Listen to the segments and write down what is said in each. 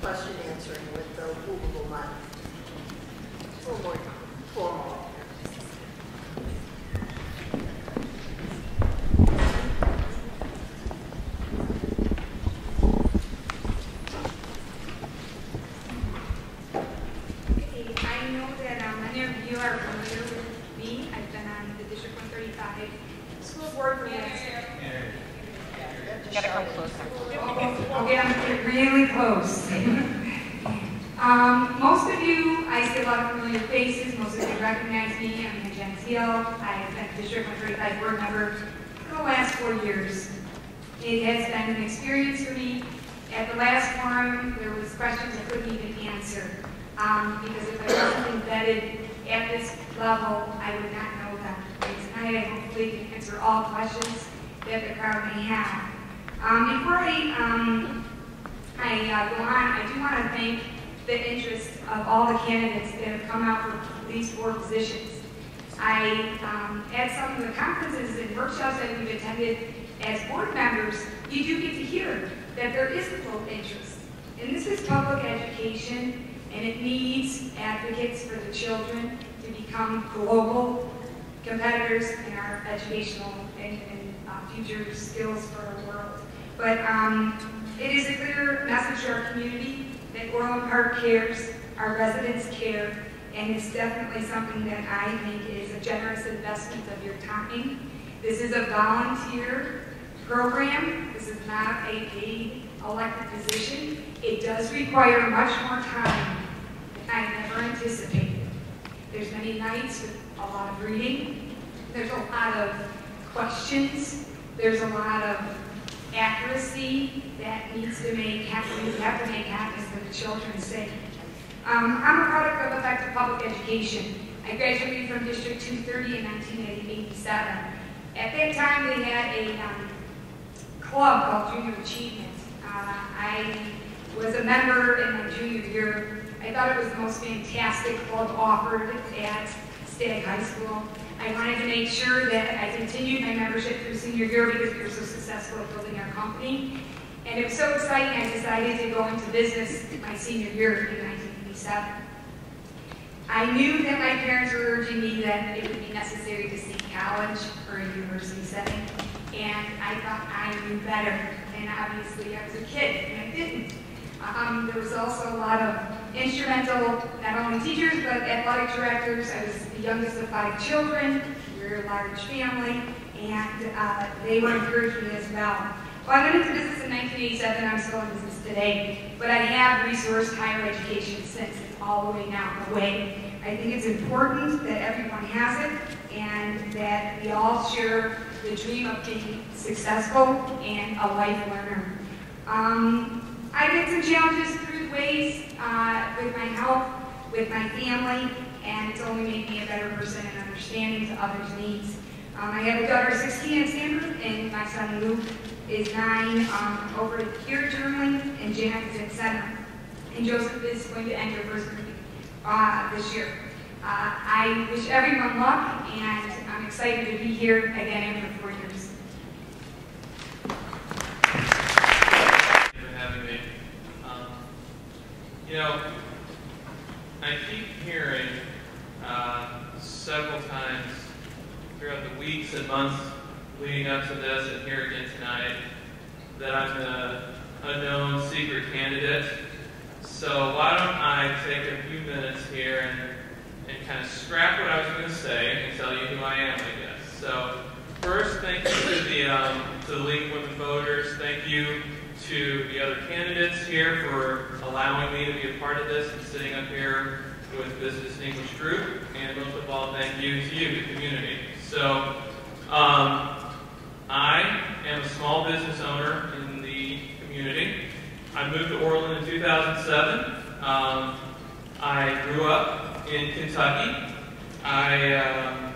question answering with the movable mic. A little more formal. I know that many of you are familiar with me. I've been on the District 135 School Board for the last Gotta come closer. Okay, I'm gonna get really close. Most of you, I see a lot of familiar faces. Most of you recognize me. I'm Ann Gentile. I've been District 135 board member for the last 4 years. It has been an experience for me. At the last forum, there was questions I couldn't even answer because if I wasn't embedded at this level, I would not know them. And tonight, I hopefully can answer all questions that the crowd may have. Before I go on, I do want to thank the interest of all the candidates that have come out for these 4 positions. At some of the conferences and workshops that we've attended as board members, you do get to hear that there is a full interest. And this is public education, and it needs advocates for the children to become global competitors in our educational and future skills for our world. But it is a clear message to our community that Orland Park cares, our residents care, and it's definitely something that I think is a generous investment of your time. This is a volunteer program. This is not a paid elected position. It does require much more time than I never anticipated. There's many nights with a lot of reading. There's a lot of questions. There's a lot of accuracy that needs to make happen. We have to make happen for the children's sake. I'm a product of effective public education. I graduated from District 230 in 1987. At that time, they had a club called Junior Achievement. I was a member in my junior year. I thought it was the most fantastic club offered at Stagg High School. I wanted to make sure that I continued my membership through senior year because we were so successful at building our company. And it was so exciting, I decided to go into business my senior year in 1987. I knew that my parents were urging me that it would be necessary to seek college or a university setting. And I thought I knew better. And obviously I was a kid, and I didn't. There was also a lot of instrumental, not only teachers, but athletic directors. I was the youngest of 5 children. We were a large family, and they were encouraging me as well. Well, I went into business in 1987. I'm still in business today, but I have resourced higher education since. It's all the way now away. I think it's important that everyone has it, and that we all share the dream of being successful and a life learner. I've had some challenges through the ways with my health, with my family, and it's only made me a better person in understanding to others' needs. I have a daughter 16 in Sandra, and my son Luke is 9 over here at Jerling, and Janet is at 7. And Joseph is going to enter first grade this year. I wish everyone luck, and I'm excited to be here again after 4 years. You know, I keep hearing several times throughout the weeks and months leading up to this, and here again tonight, that I'm the unknown secret candidate. So why don't I take a few minutes here and kind of scrap what I was going to say and tell you who I am, I guess. So first, thank you to the League of Women Voters. Thank you to the other candidates here for allowing me to be a part of this and sitting up here with this distinguished group. And most of all, thank you to you, the community. So, I am a small business owner in the community. I moved to Orland in 2007. I grew up in Kentucky. I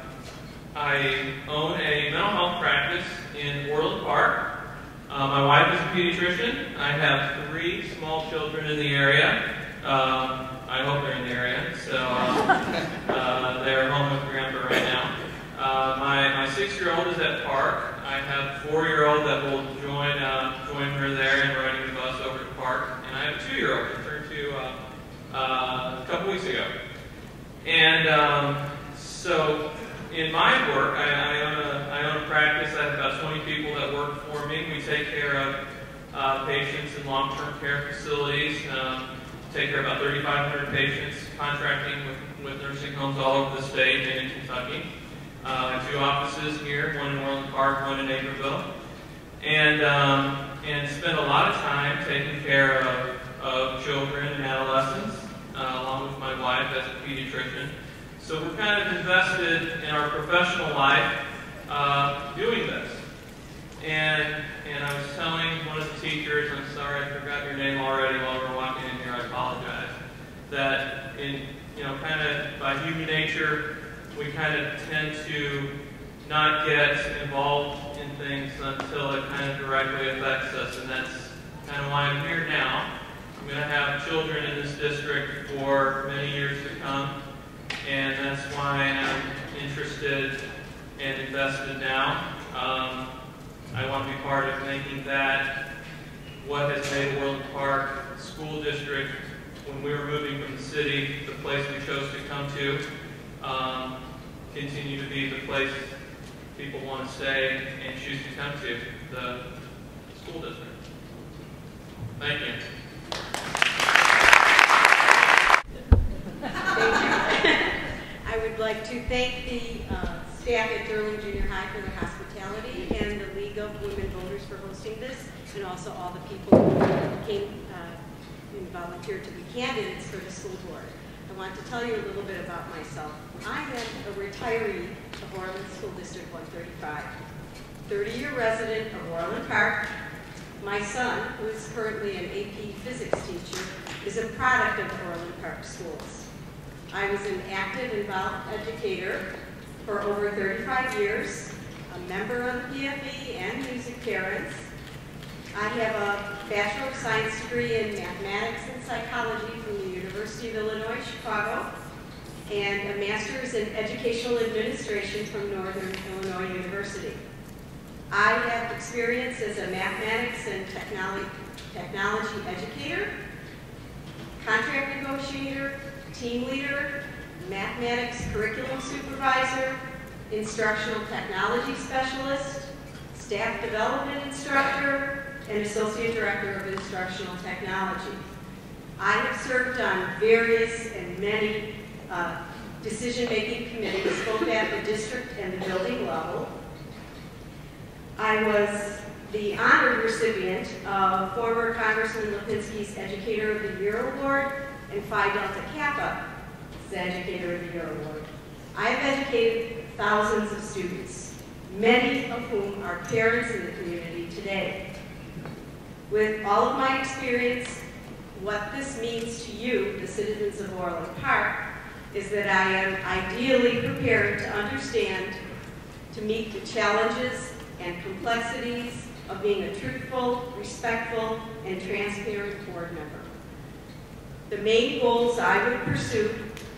own a mental health practice in Orland Park. My wife is a pediatrician. I have 3 small children in the area. I hope they're in the area. So they're home with Grandpa right now. My 6-year-old is at Park. I have a 4-year-old that will join her there and riding the bus over to Park. And I have a 2-year-old who turned to a couple weeks ago. And so in my work, I own a practice. I have about 20 people that work for me. We take care of patients in long-term care facilities. Take care of about 3,500 patients, contracting with nursing homes all over the state and in Kentucky. 2 offices here, one in Orland Park, one in Naperville. And spend a lot of time taking care of children and adolescents, along with my wife as a pediatrician. So we're kind of invested in our professional life doing this. And I was telling one of the teachers, I'm sorry I forgot your name already while we were walking in here, I apologize, that in, kind of by human nature, we kind of tend to not get involved in things until it kind of directly affects us, and that's kind of why I'm here now. I'm going to have children in this district for many years to come, and that's why I'm interested and invested now. I want to be part of making that what has made Orland Park School District, when we were moving from the city, the place we chose to come to, continue to be the place people want to stay and choose to come to, the school district. Thank you. I would like to thank the staff at Jerling Junior High for their hospitality and the League of Women Voters for hosting this, and also all the people who came and volunteered to be candidates for the school board. I want to tell you a little bit about myself. I am a retiree of Orland School District 135, 30-year resident of Orland Park. My son, who is currently an AP physics teacher, is a product of Orland Park schools. I was an active, involved educator for over 35 years, a member of the PFE and music parents. I have a Bachelor of Science degree in Mathematics and Psychology from the University of Illinois, Chicago, and a Master's in Educational Administration from Northern Illinois University. I have experience as a mathematics and technology educator, contract negotiator, team leader, mathematics curriculum supervisor, instructional technology specialist, staff development instructor, and associate director of instructional technology. I have served on various and many decision-making committees, both at the district and the building level. I was the honored recipient of former Congressman Lipinski's Educator of the Year Award and Phi Delta Kappa's Educator of the Year Award. I have educated thousands of students, many of whom are parents in the community today. With all of my experience, what this means to you, the citizens of Orland Park, is that I am ideally prepared to understand, to meet the challenges and complexities of being a truthful, respectful, and transparent board member. The main goals I would pursue,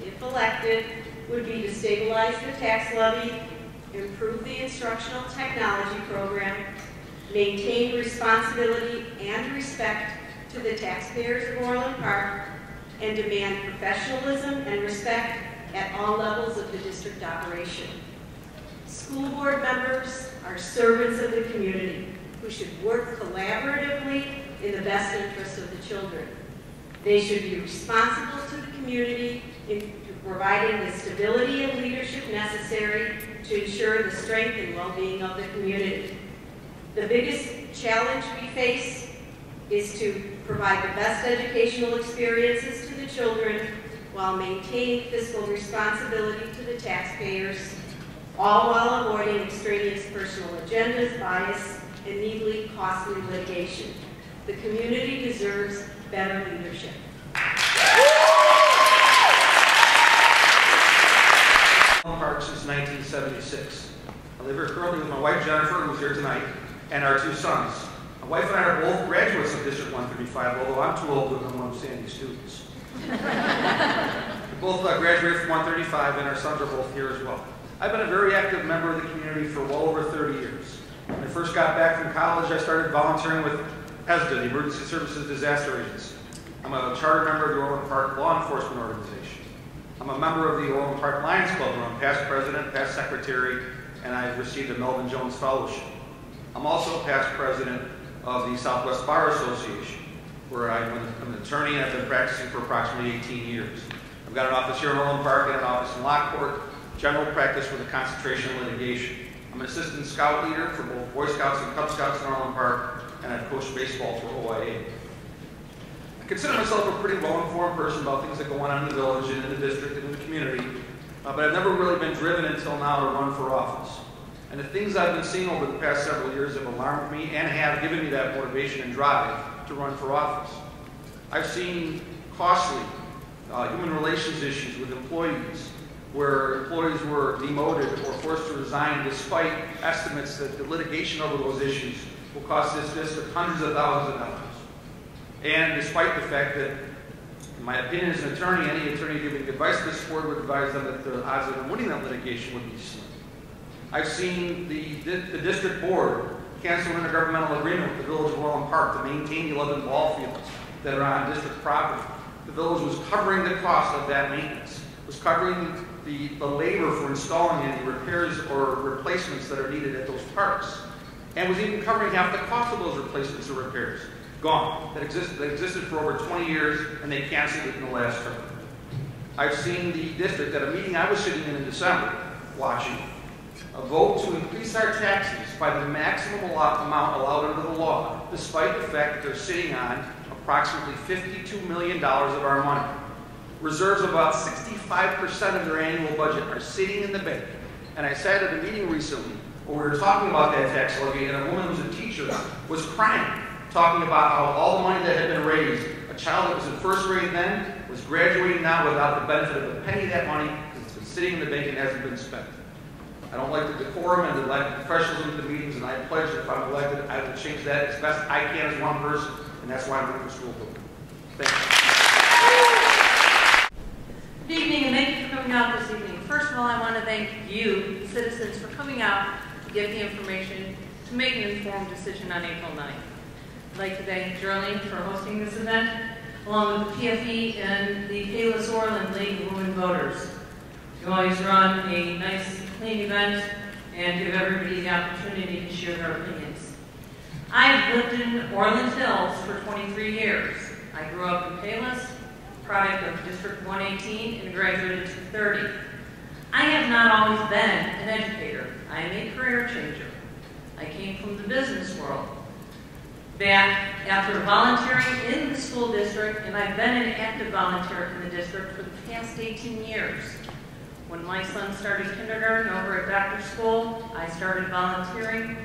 if elected, would be to stabilize the tax levy, improve the instructional technology program, maintain responsibility and respect to the taxpayers of Orland Park, and demand professionalism and respect at all levels of the district operation. School board members are servants of the community who should work collaboratively in the best interest of the children. They should be responsible to the community in providing the stability and leadership necessary to ensure the strength and well-being of the community. The biggest challenge we face is to provide the best educational experiences to the children while maintaining fiscal responsibility to the taxpayers, all while avoiding extraneous personal agendas, bias, and needlessly costly litigation. The community deserves better leadership. Park since 1976. I live here currently with my wife Jennifer, who's here tonight, and our 2 sons. My wife and I are both graduates of District 135, although I'm too old to become one of Sandy's students. We both graduated from 135, and our sons are both here as well. I've been a very active member of the community for well over 30 years. When I first got back from college, I started volunteering with ESDA, the Emergency Services Disaster Agency. I'm a charter member of the Orland Park Law Enforcement Organization. I'm a member of the Orland Park Lions Club, where I'm past president, past secretary, and I've received a Melvin Jones Fellowship. I'm also past president of the Southwest Bar Association, where I'm an attorney and I've been practicing for approximately 18 years. I've got an office here in Orland Park and an office in Lockport, general practice with a concentration in litigation. I'm an assistant scout leader for both Boy Scouts and Cub Scouts in Orland Park, and I've coached baseball for OIA. I consider myself a pretty well-informed person about things that go on in the village and in the district and in the community, but I've never really been driven until now to run for office. And the things I've been seeing over the past several years have alarmed me and have given me that motivation and drive to run for office. I've seen costly human relations issues with employees, where employees were demoted or forced to resign despite estimates that the litigation over those issues will cost this district hundreds of thousands of dollars. And despite the fact that, in my opinion as an attorney, any attorney giving advice to this board would advise them that the odds of them winning that litigation would be slim. I've seen the district board cancel an intergovernmental agreement with the village of Orland Park to maintain the 11 ball fields that are on district property. The village was covering the cost of that maintenance, was covering the labor for installing any repairs or replacements that are needed at those parks, and was even covering half the cost of those replacements or repairs. Gone. That existed for over 20 years, and they canceled it in the last term. I've seen the district, at a meeting I was sitting in December, watching, a vote to increase our taxes by the maximum amount allowed under the law, despite the fact that they're sitting on approximately $52 million of our money. Reserves of about 65% of their annual budget are sitting in the bank. And I sat at a meeting recently where we were talking about that tax levy, and a woman who's a teacher was crying, talking about how all the money that had been raised, a child that was in first grade then, was graduating now without the benefit of a penny of that money, because it's been sitting in the bank and hasn't been spent. I don't like the decorum and the lack of professionalism at the meetings, and I pledge that if I'm elected, I will change that as best I can as one person, and that's why I'm running for school board. Thank you. Good evening, and thank you for coming out this evening. First of all, I want to thank you, the citizens, for coming out to get the information to make an informed decision on April 9th. I'd like to thank Jerling for hosting this event, along with the PFE and the Palos Orland League of Women Voters. You always run a nice, clean event and give everybody the opportunity to share their opinions. I've lived in Orland Hills for 23 years. I grew up in Palos, product of District 118, and graduated to 30. I have not always been an educator. I am a career changer. I came from the business world. Back after volunteering in the school district, and I've been an active volunteer in the district for the past 18 years. When my son started kindergarten over at Doctor School, I started volunteering,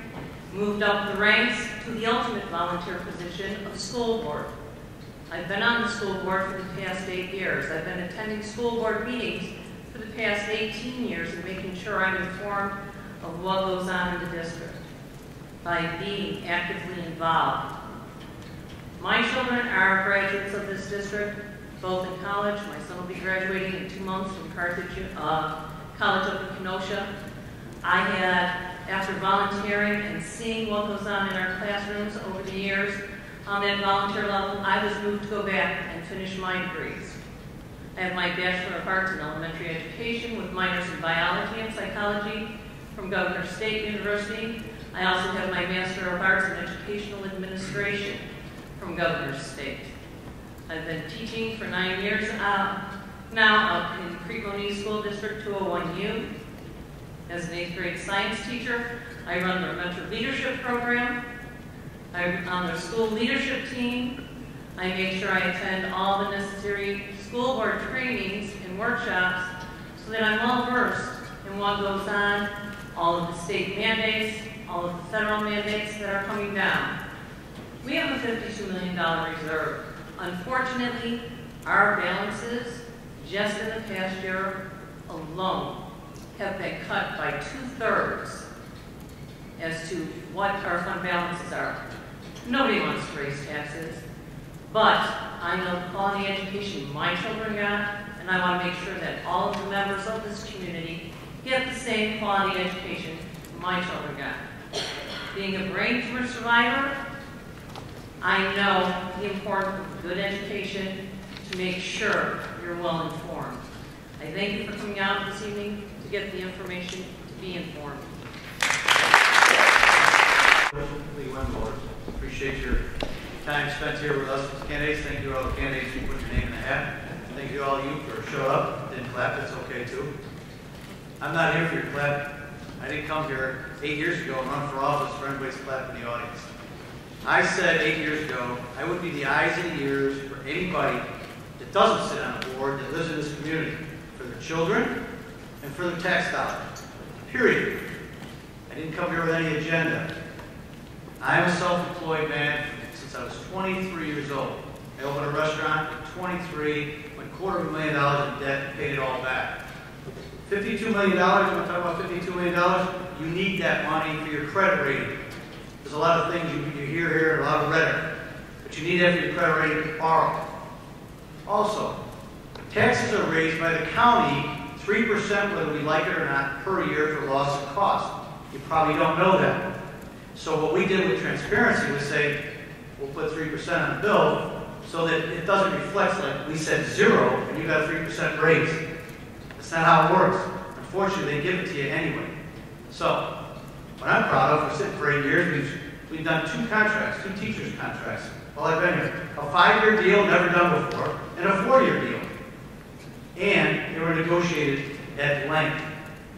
moved up the ranks to the ultimate volunteer position of school board. I've been on the school board for the past 8 years. I've been attending school board meetings for the past 18 years and making sure I'm informed of what goes on in the district by being actively involved. My children are graduates of this district, both in college. My son will be graduating in 2 months from Carthage College up in Kenosha. I had, after volunteering and seeing what goes on in our classrooms over the years, on that volunteer level, I was moved to go back and finish my degrees. I have my Bachelor of Arts in Elementary Education with minors in Biology and Psychology from Governor State University. I also have my Master of Arts in Educational Administration from Governor State. I've been teaching for 9 years now up in Crete-Moniz School District 201U. As an 8th grade science teacher, I run their mentor leadership program. I'm on their school leadership team. I make sure I attend all the necessary school board trainings and workshops so that I'm well versed in what goes on, all of the state mandates, all of the federal mandates that are coming down. We have a $52 million reserve. Unfortunately, our balances just in the past year alone have been cut by 2/3 as to what our fund balances are. Nobody wants to raise taxes, but I know the quality education my children got, and I want to make sure that all of the members of this community get the same quality education my children got. Being a brain tumor survivor, I know the importance of good education to make sure you're well informed. I thank you for coming out this evening to get the information to be informed. Appreciate your time spent here with us as candidates. Thank you to all the candidates who put your name in the hat. Thank you to all of you for showing up. Didn't clap, that's okay too. I'm not here for your clap. I didn't come here 8 years ago and run for office for anybody's clap in the audience. I said 8 years ago, I would be the eyes and ears for anybody that doesn't sit on a board that lives in this community, for their children and for their tax dollars. Period. I didn't come here with any agenda. I'm a self-employed man since I was 23 years old. I opened a restaurant at 23, went $250,000 in debt, and paid it all back. $52 million, you want to talk about $52 million? You need that money for your credit rating. There's a lot of things you hear here and a lot of rhetoric, but you need that for your credit rating to borrow. Also, taxes are raised by the county 3%, whether we like it or not, per year for loss of cost. You probably don't know that. So what we did with transparency was say, we'll put 3% on the bill so that it doesn't reflect like we said 0 and you got a 3% raise. That's not how it works. Unfortunately, they give it to you anyway. So, what I'm proud of, we're sitting for 8 years, we've done 2 contracts, 2 teachers' contracts while I've been here. A 5-year deal, never done before, and a 4-year deal. And they were negotiated at length.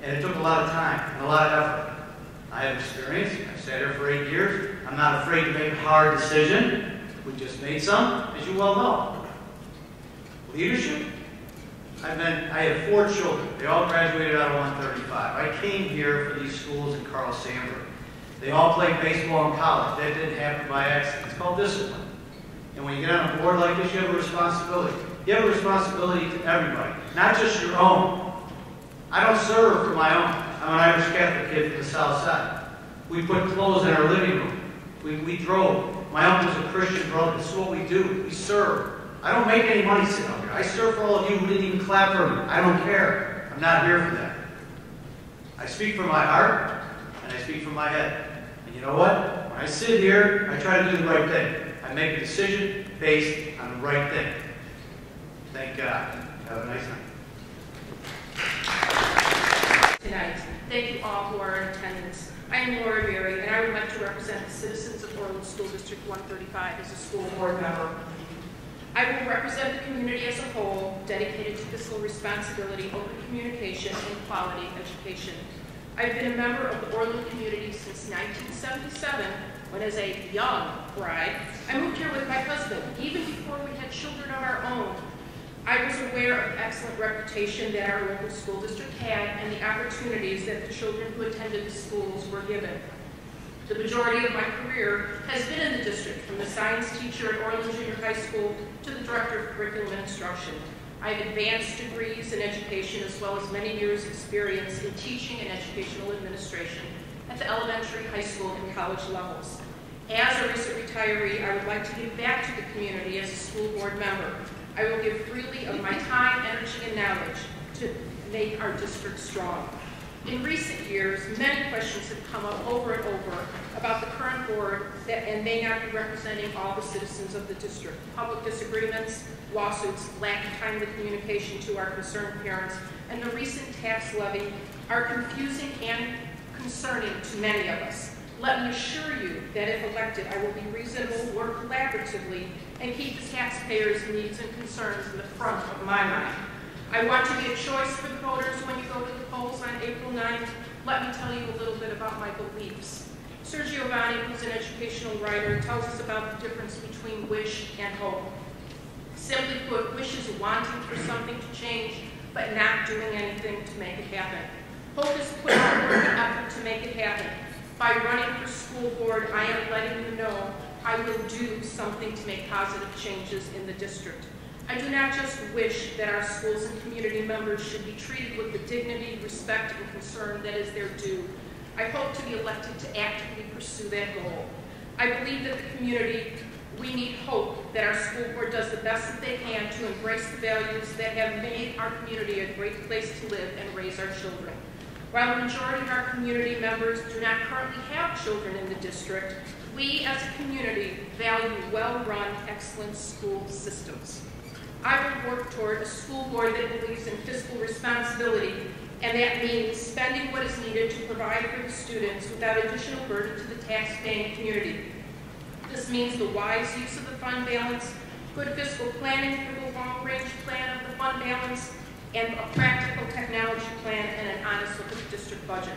And it took a lot of time and a lot of effort. I have experience. I've sat here for 8 years. I'm not afraid to make a hard decision. We just made some, as you well know. Leadership. I have 4 children. They all graduated out of 135. I came here for these schools in Carl Sandburg. They all played baseball in college. That didn't happen by accident. It's called discipline. And when you get on a board like this, you have a responsibility. You have a responsibility to everybody, not just your own. I don't serve for my own. I'm an Irish Catholic kid from the South Side. We put clothes in our living room. We drove. My uncle's a Christian brother. This is what we do. We serve. I don't make any money sitting up here. I serve for all of you who didn't even clap for me. I don't care. I'm not here for that. I speak from my heart, and I speak from my head. And you know what? When I sit here, I try to do the right thing. I make a decision based on the right thing. Thank God. Have a nice night. Tonight. Thank you all who are in attendance. I am Laura Berry, and I would like to represent the citizens of Orland School District 135 as a school board member. I will represent the community as a whole, dedicated to fiscal responsibility, open communication, and quality education. I've been a member of the Orland community since 1977, when as a young bride, I moved here with my husband, even before we had children of our own. I was aware of the excellent reputation that our local school district had and the opportunities that the children who attended the schools were given. The majority of my career has been in the district, from the science teacher at Orland Junior High School to the director of curriculum and instruction. I have advanced degrees in education as well as many years' experience in teaching and educational administration at the elementary, high school, and college levels. As a recent retiree, I would like to give back to the community as a school board member. I will give freely of my time, energy, and knowledge to make our district strong. In recent years, many questions have come up over and over about the current board and may not be representing all the citizens of the district. Public disagreements, lawsuits, lack of timely communication to our concerned parents, and the recent tax levy are confusing and concerning to many of us. Let me assure you that if elected, I will be reasonable, work collaboratively, and keep the taxpayers' needs and concerns in the front of my mind. I want to be a choice for the voters when you go to the polls on April 9th. Let me tell you a little bit about my beliefs. Sergio Vanni, who's an educational writer, tells us about the difference between wish and hope. Simply put, wish is wanting for something to change, but not doing anything to make it happen. Hope is putting forth an effort to make it happen. By running for school board, I am letting you know I will do something to make positive changes in the district. I do not just wish that our schools and community members should be treated with the dignity, respect, and concern that is their due. I hope to be elected to actively pursue that goal. I believe that the community, we need hope that our school board does the best that they can to embrace the values that have made our community a great place to live and raise our children. While the majority of our community members do not currently have children in the district, we as a community value well-run, excellent school systems. I will work toward a school board that believes in fiscal responsibility, and that means spending what is needed to provide for the students without additional burden to the tax-paying community. This means the wise use of the fund balance, good fiscal planning for the long-range plan of the fund balance, and a practical technology plan and an honest look at the district budget.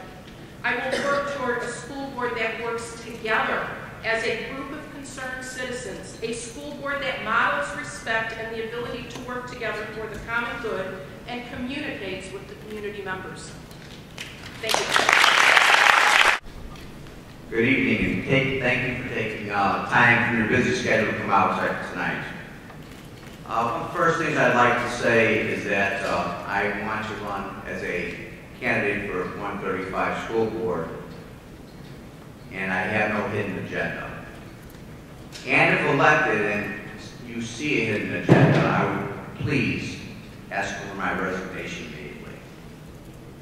I will work toward a school board that works together as a group of concerned citizens, a school board that models respect and the ability to work together for the common good and communicates with the community members. Thank you. Good evening, and thank you for taking time from your busy schedule to come out tonight. One of the first things I'd like to say is that I want to run as a candidate for 135 school board, and I have no hidden agenda. And if elected and you see a hidden agenda, I would please ask for my resignation immediately,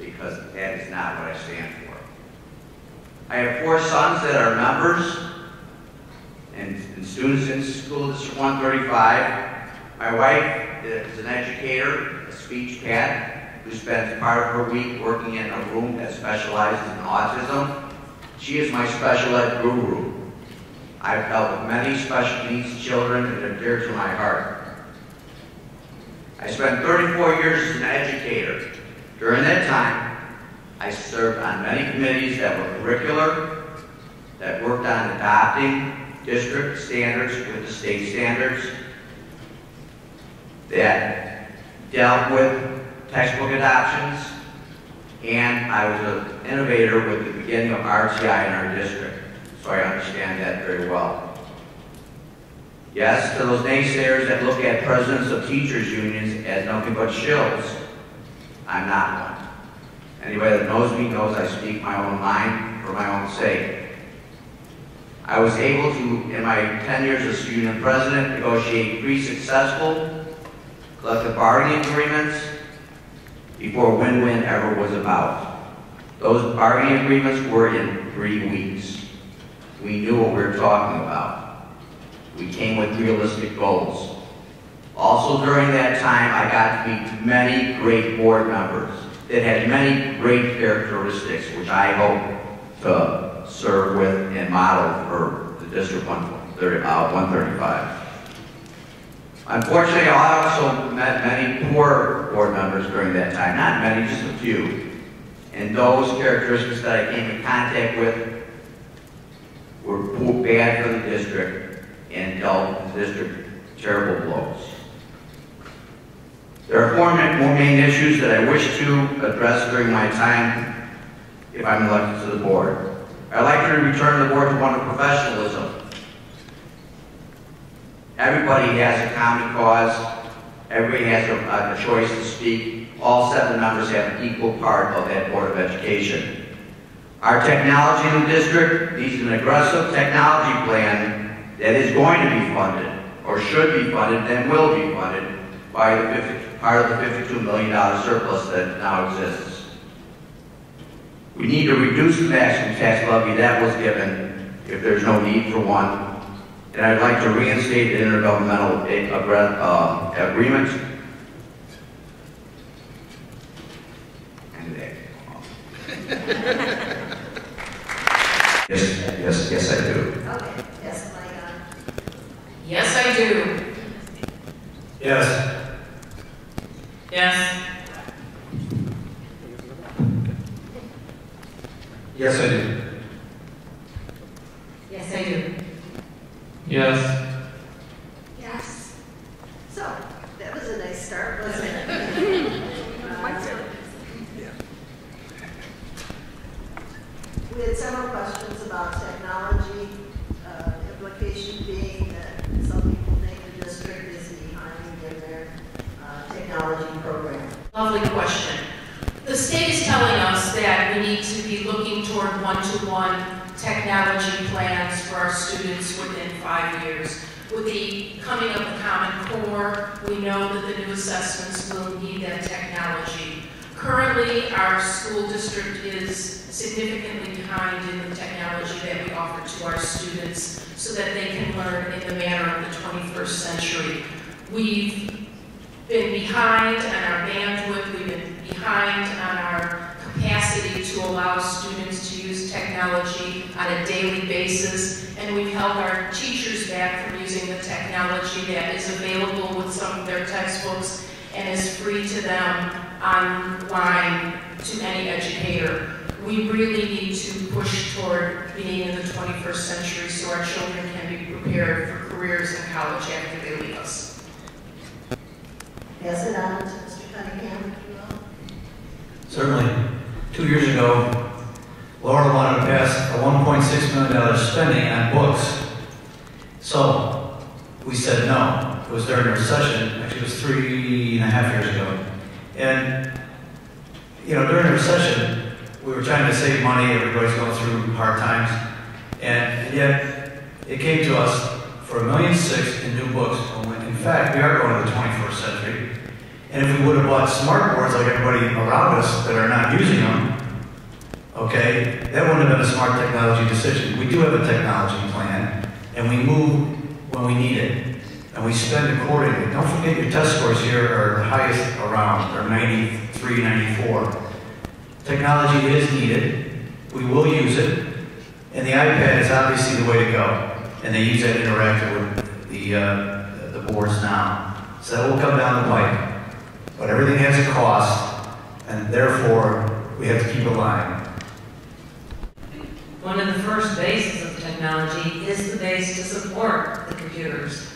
because that is not what I stand for. I have 4 sons that are members and students in School District 135. My wife is an educator, a speech pad, who spends part of her week working in a room that specializes in autism. She is my special ed guru. I've dealt with many special needs children that are dear to my heart. I spent 34 years as an educator. During that time, I served on many committees that were curricular, that worked on adopting district standards with the state standards, that dealt with textbook adoptions, and I was an innovator with the beginning of RTI in our district, so I understand that very well. Yes, to those naysayers that look at presidents of teachers' unions as nothing but shills, I'm not one. Anybody that knows me knows I speak my own mind for my own sake. I was able to, in my 10 years as union president, negotiate 3 successful collective bargaining agreements before win-win ever was about. Those bargaining agreements were in 3 weeks. We knew what we were talking about. We came with realistic goals. Also during that time, I got to meet many great board members that had many great characteristics, which I hope to serve with and model for the District 135. Unfortunately, I also met many poor board members during that time. Not many, just a few. And those characteristics that I came in contact with were bad for the district and dealt the district terrible blows. There are 4 main issues that I wish to address during my time if I'm elected to the board. I'd like to return the board to one of professionalism. Everybody has a common cause. Everybody has a choice to speak. All 7 members have an equal part of that Board of Education. Our technology in the district needs an aggressive technology plan that is going to be funded, or should be funded, and will be funded by part of the $52 million surplus that now exists. We need to reduce the maximum tax levy that was given if there's no need for one. And I'd like to reinstate the intergovernmental agreement. Yes, I do. Okay, yes, Mike. Yes, I do. Yes. Yes. Yes, I do. Yes, I do. Yes. Yes. So, that was a nice start, wasn't it? We had several questions about technology, implication being that some people think the district is behind in their technology program. Lovely question. The state is telling us that we need to be looking toward one-to-one technology plans for our students within 5 years. With the coming of the Common Core, we know that the new assessments will need that technology. Currently, our school district is significantly behind in the technology that we offer to our students so that they can learn in the manner of the 21st century. We've been behind on our bandwidth, we've been behind on our capacity to allow students to use technology on a daily basis, and we've held our teachers back from using the technology that is available with some of their textbooks and is free to them online to any educator. We really need to push toward being in the 21st century so our children can be prepared for careers in college after they leave us. Pass it on to Mr. Cunningham, if you will. Certainly. 2 years ago, Laura wanted to pass a $1.6 million spending on books. So we said no. It was during the recession. Actually, it was 3.5 years ago. And, you know, during the recession, we were trying to save money. Everybody's going through hard times. And yet, it came to us for $1.6 million in new books. In fact, we are going to the 21st century. And if we would have bought smart boards like everybody around us that are not using them, okay, that wouldn't have been a smart technology decision. We do have a technology plan, and we move when we need it, and we spend accordingly. Don't forget your test scores here are the highest around. They're 93, 94. Technology is needed. We will use it, and the iPad is obviously the way to go. And they use that interactive with the boards now. So that will come down the pipe. But everything has a cost, and therefore, we have to keep a line. One of the first bases of technology is the base to support the computers.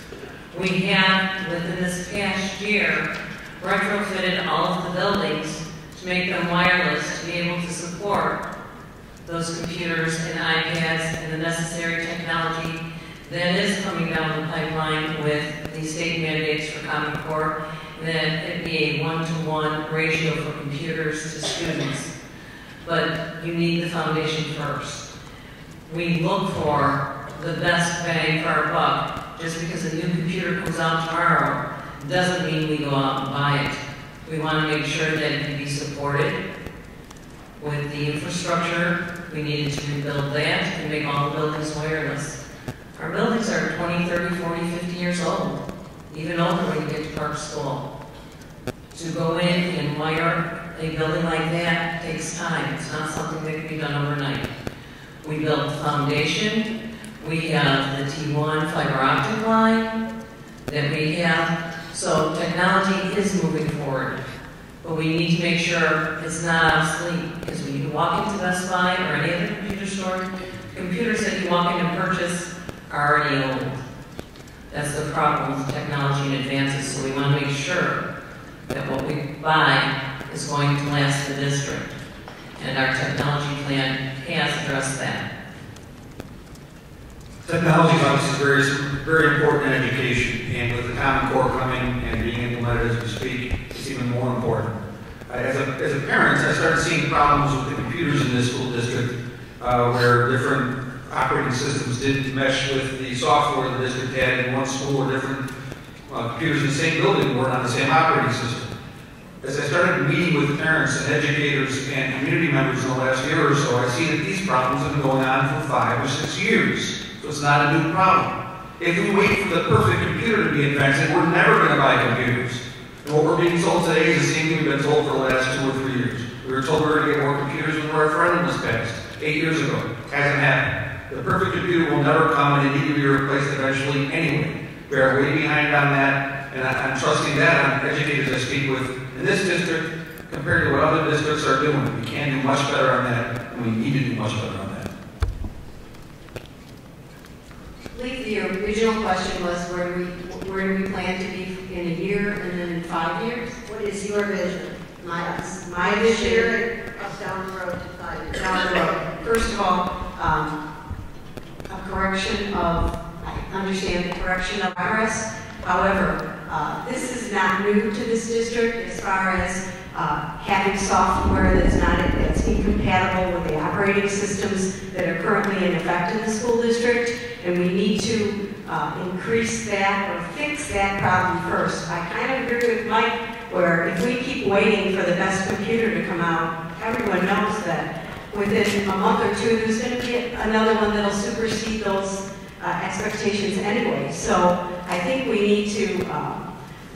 We have, within this past year, retrofitted all of the buildings to make them wireless to be able to support those computers and iPads and the necessary technology that is coming down the pipeline with the state mandates for Common Core, that it be a 1-to-1 ratio for computers to students. But you need the foundation first. We look for the best bang for our buck. Just because a new computer comes out tomorrow doesn't mean we go out and buy it. We want to make sure that it can be supported with the infrastructure. We needed to rebuild that and make all the buildings wireless. Our buildings are 20, 30, 40, 50 years old, even older when you get to Park School. To go in and wire a building like that takes time. It's not something that can be done overnight. We built the foundation. We have the T1 fiber optic line that we have. So technology is moving forward. But we need to make sure it's not obsolete. Because when you walk into Best Buy or any other computer store, computers that you walk in and purchase are already old. That's the problem with technology and advances. So we want to make sure that what we buy is going to last the district. And our technology plan has addressed that. Technology is obviously very important in education, and with the Common Core coming and being implemented as we speak, it's even more important. As a parent, I started seeing problems with the computers in this school district where different operating systems didn't mesh with the software the district had in one school, or different computers in the same building weren't on the same operating system. As I started meeting with parents and educators and community members in the last year or so, I see that these problems have been going on for 5 or 6 years. So it's not a new problem. If we wait for the perfect computer to be invented, we're never going to buy computers. And what we're being told today is the same thing we've been told for the last 2 or 3 years. We were told we were going to get more computers when our referendum was passed 8 years ago. Hasn't happened. The perfect computer will never come, and it need to be replaced eventually anyway. We are way behind on that, and I'm trusting that on educators I speak with in this district compared to what other districts are doing. We can do much better on that, and we need to do much better on that. I believe the original question was where do we plan to be in a year and then in 5 years? What is your vision? My This vision. year, up down the road to 5 years. Down the road. First of all, I understand the correction of progress. However, this is not new to this district as far as having software that's incompatible with the operating systems that are currently in effect in the school district, and we need to increase that or fix that problem first. I kind of agree with Mike where if we keep waiting for the best computer to come out, everyone knows that within a month or two, there's going to be another one that'll supersede those expectations anyway. So I think we need to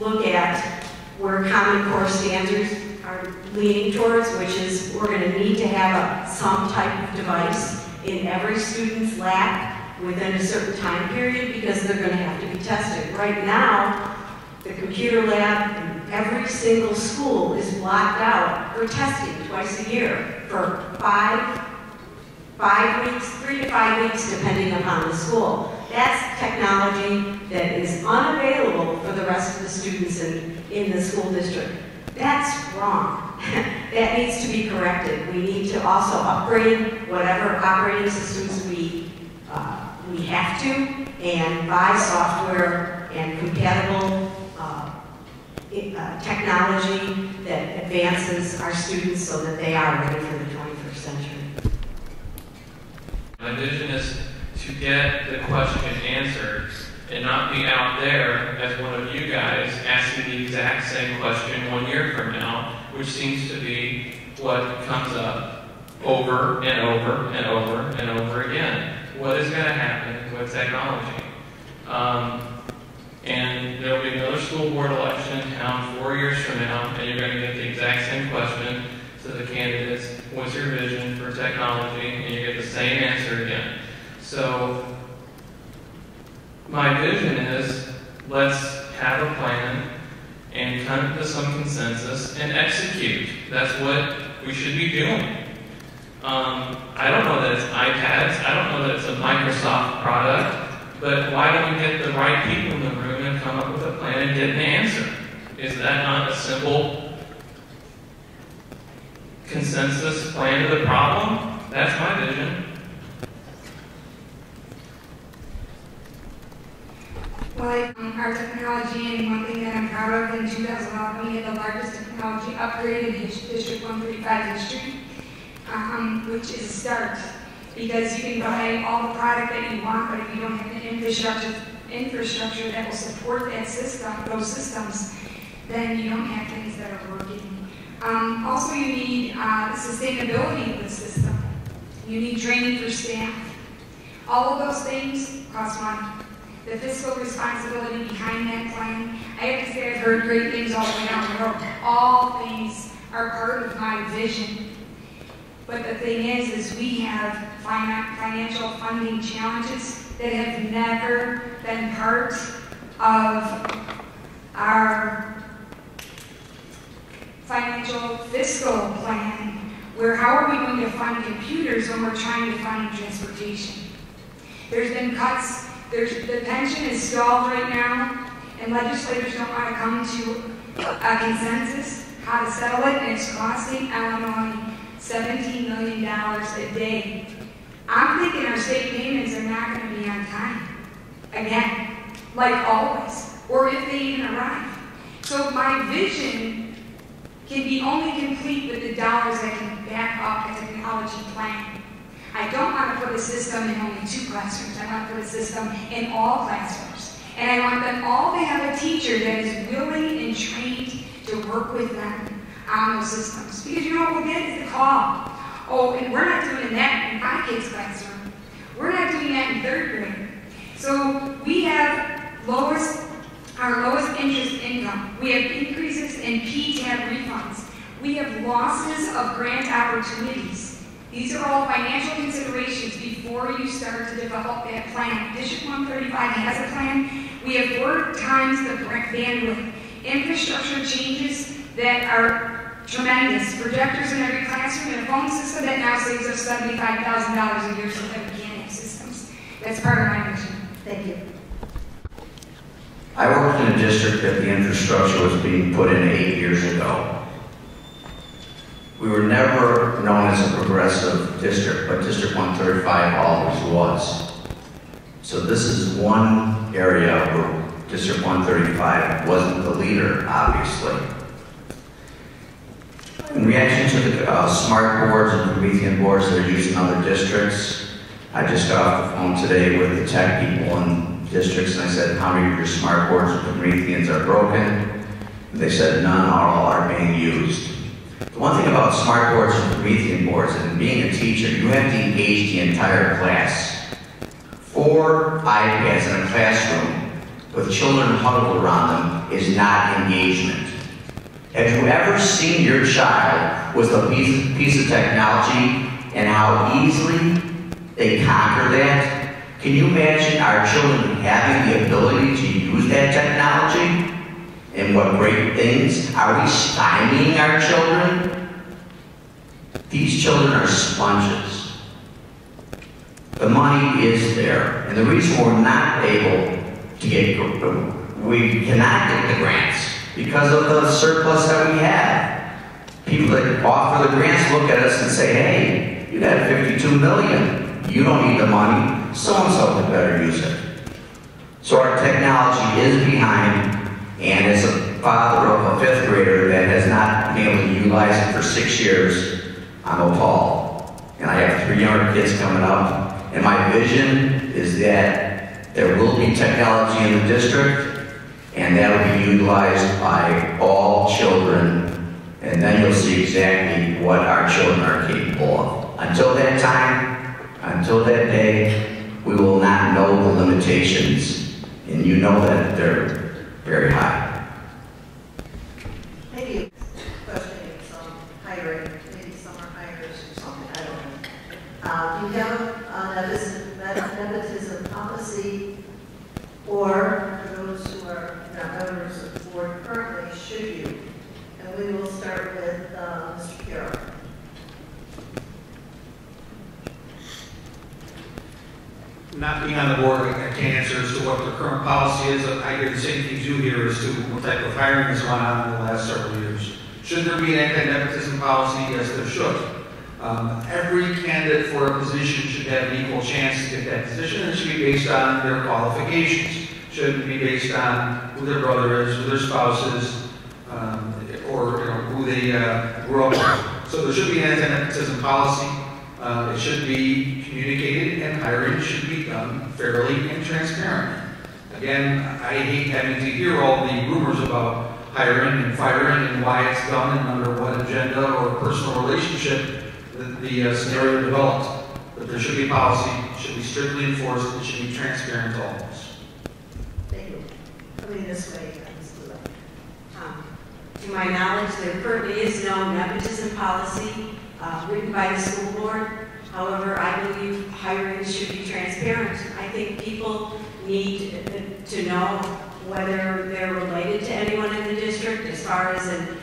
look at where Common Core standards are leaning towards, which is we're going to need to have some type of device in every student's lap within a certain time period because they're going to have to be tested. Right now, the computer lab in every single school is blocked out for testing twice a year for 5 weeks, 3 to 5 weeks, depending upon the school. That's technology that is unavailable for the rest of the students in the school district. That's wrong. That needs to be corrected. We need to also upgrade whatever operating systems we have to, and buy software and compatible technology that advances our students so that they are ready for the 21st century. My vision is to get the question answered and not be out there as one of you guys asking the exact same question 1 year from now, which seems to be what comes up over and over and over and over again. What is going to happen with technology? And there will be another school board election in town 4 years from now, and you're going to get the exact same question to the candidates, what's your vision for technology? And you get the same answer again. So my vision is, let's have a plan and come to some consensus and execute. That's what we should be doing. I don't know that it's iPads, I don't know that it's a Microsoft product, but why don't we get the right people in the room and come up with a plan and get an answer? Is that not a simple consensus plan to the problem? That's my vision. Well, our technology, and one thing that I'm proud of, in 2011, we had the largest technology upgrade in District 135 history, which is a start. Because you can buy all the product that you want, but if you don't have the infrastructure that will support that system, those systems, then you don't have things that are working. Also, you need sustainability of the system. You need training for staff. All of those things cost money. The fiscal responsibility behind that plan, I have to say I've heard great things all the way down the road. All things are part of my vision. But the thing is we have financial funding challenges that have never been part of our financial fiscal plan, where how are we going to fund computers when we're trying to fund transportation? There's been cuts. The pension is stalled right now, and legislators don't want to come to a consensus how to settle it, and it's costing Illinois $17 million a day. I'm thinking our state payments are not going to be on time. Again, like always, or if they even arrive. So my vision can be only complete with the dollars that can back up a technology plan. I don't want to put a system in only 2 classrooms. I want to put a system in all classrooms. And I want them all to have a teacher that is willing and trained to work with them on those systems. Because you know what we'll get is the call. Oh, and we're not doing that in my kid's classroom. We're not doing that in 3rd grade. So we have our lowest interest income. We have increases in PTAB refunds. We have losses of grant opportunities. These are all financial considerations before you start to develop that plan. District 135 has a plan. We have 4 times the bandwidth. Infrastructure changes that are tremendous. Projectors in every classroom and a phone system that now saves us $75,000 a year so that we can't have systems. That's part of my vision. Thank you. I worked in a district that the infrastructure was being put in 8 years ago. We were never known as a progressive district, but District 135 always was. So this is one area where District 135 wasn't the leader, obviously. In reaction to the smart boards and Promethean boards that are used in other districts, I just got off the phone today with the tech people in districts and I said, how many of your smart boards and Prometheans are broken? They said none or all are being used. The one thing about smart boards and Promethean boards and being a teacher, you have to engage the entire class. 4 iPads in a classroom with children huddled around them is not engagement. Have you ever seen your child with a piece of technology and how easily they conquer that? Can you imagine our children having the ability to use that technology? And what great things? Are we stymieing our children? These children are sponges. The money is there. And the reason we're not able to get, we cannot get the grants because of the surplus that we have. People that offer the grants look at us and say, hey, you got $52 million. You don't need the money. So-and-so would better use it. So our technology is behind, and as a father of a 5th grader that has not been able to utilize it for 6 years, I'm appalled. And I have 3 younger kids coming up, and my vision is that there will be technology in the district, and that will be utilized by all children, and then you'll see exactly what our children are capable of. Until that time, until that day, we will not know the limitations, and you know that they're very high. Maybe questioning some hiring, maybe summer hires or something, I don't know. Do you have a nepotism policy, or for those who are not members of the board currently, should you? And we will start with Mr. Carroll. Not being on the board, I can't answer as to what the current policy is. I hear the same things you hear as to what type of hiring has gone on in the last several years. Should there be an anti-nepotism policy? Yes, there should. Every candidate for a position should have an equal chance to get that position, and it should be based on their qualifications. It shouldn't be based on who their brother is, who their spouse is, or who they grew up with. So there should be an anti-nepotism policy. It should be communicated, and hiring should be done fairly and transparent. Again, I hate having to hear all the rumors about hiring and firing and why it's done and under what agenda or personal relationship the scenario developed. But there should be a policy, it should be strictly enforced, it should be transparent to all of us. Thank you. Coming this way, Ms. Kulak. To my knowledge, there currently is no nepotism policy written by the school board. However, I believe hiring should be transparent. I think people need to know whether they're related to anyone in the district. As far as an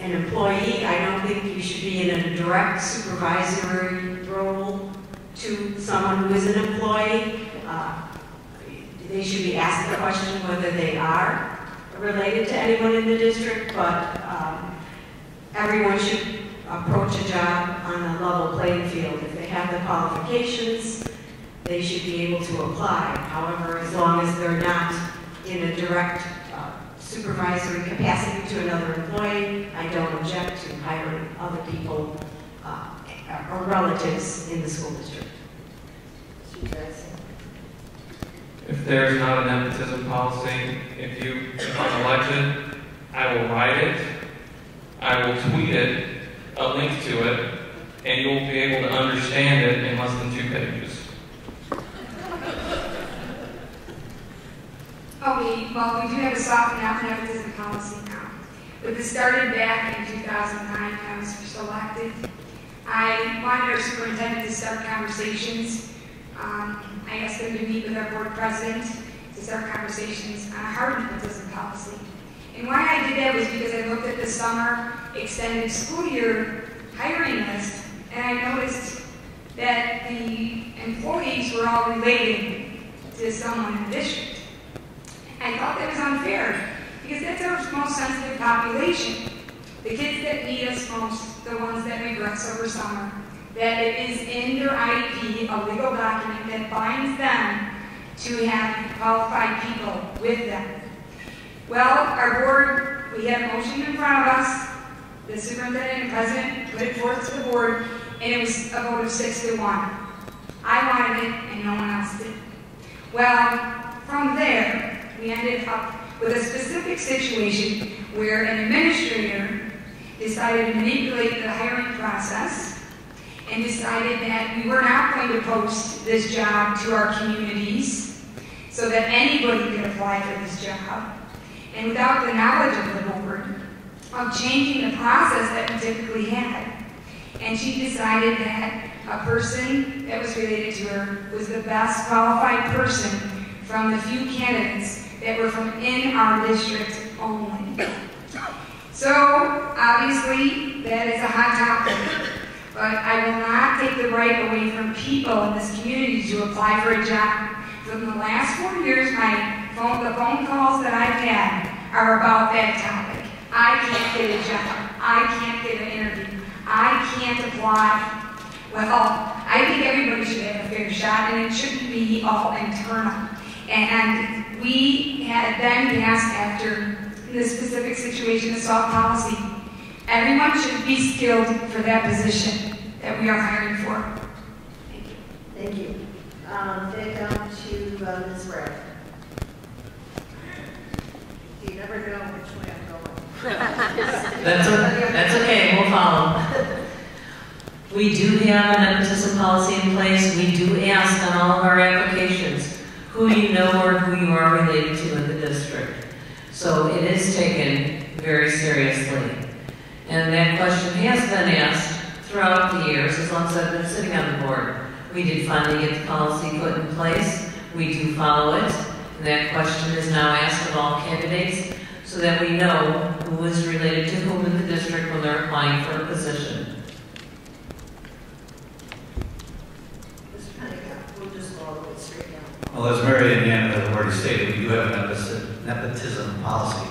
employee, I don't think you should be in a direct supervisory role to someone who is an employee. They should be asked the question whether they are related to anyone in the district, but everyone should approach a job on a level playing field. If they have the qualifications, they should be able to apply. However, as long as they're not in a direct supervisory capacity to another employee, I don't object to hiring other people or relatives in the school district. If there's not a nepotism policy, if I'm elected, I will write it, I will tweet it, a link to it, and you'll be able to understand it in less than 2 pages. Okay, well, we do have a soft nepotism policy now. But this started back in 2009 when I was first elected. I wanted our superintendent to start conversations. I asked them to meet with our board president to start conversations on a hard nepotism policy. And why I did that was because I looked at the summer extended school year hiring list, and I noticed that the employees were all related to someone in the district. I thought that was unfair, because that's our most sensitive population. The kids that need us most, the ones that regress over summer, that it is in their IEP, a legal document that binds them to have qualified people with them. Well, our board, we had a motion in front of us. The superintendent and president put it forth to the board, and it was a vote of 6-1. I wanted it, and no one else did. Well, from there, we ended up with a specific situation where an administrator decided to manipulate the hiring process and decided that we were not going to post this job to our communities so that anybody could apply for this job. And without the knowledge of the board, of changing the process that we typically had. And she decided that a person that was related to her was the best qualified person from the few candidates that were from in our district only. So, obviously, that is a hot topic, but I will not take the right away from people in this community to apply for a job. From the last 4 years, the phone calls that I've had are about that topic. I can't get a job. I can't get an interview. I can't apply. Well, I think everybody should have a fair shot, and it shouldn't be all internal. And we had then passed after this specific situation, the soft policy. Everyone should be skilled for that position that we are hiring for. Thank you. Thank you. Then down to Ms. Bragg. You never know which way I'm going. That's okay, we'll follow. We do have a nepotism policy in place. We do ask on all of our applications who you know or who you are related to in the district. So it is taken very seriously. And that question has been asked throughout the years, as long as I've been sitting on the board. We did finally get the policy put in place. We do follow it. And that question is now asked of all candidates so that we know who is related to whom in the district when they're applying for a position. Mr. Cunningham, we'll just go all the way straight down. Well, as Mary and Ann have already stated, we do have a nepotism policy.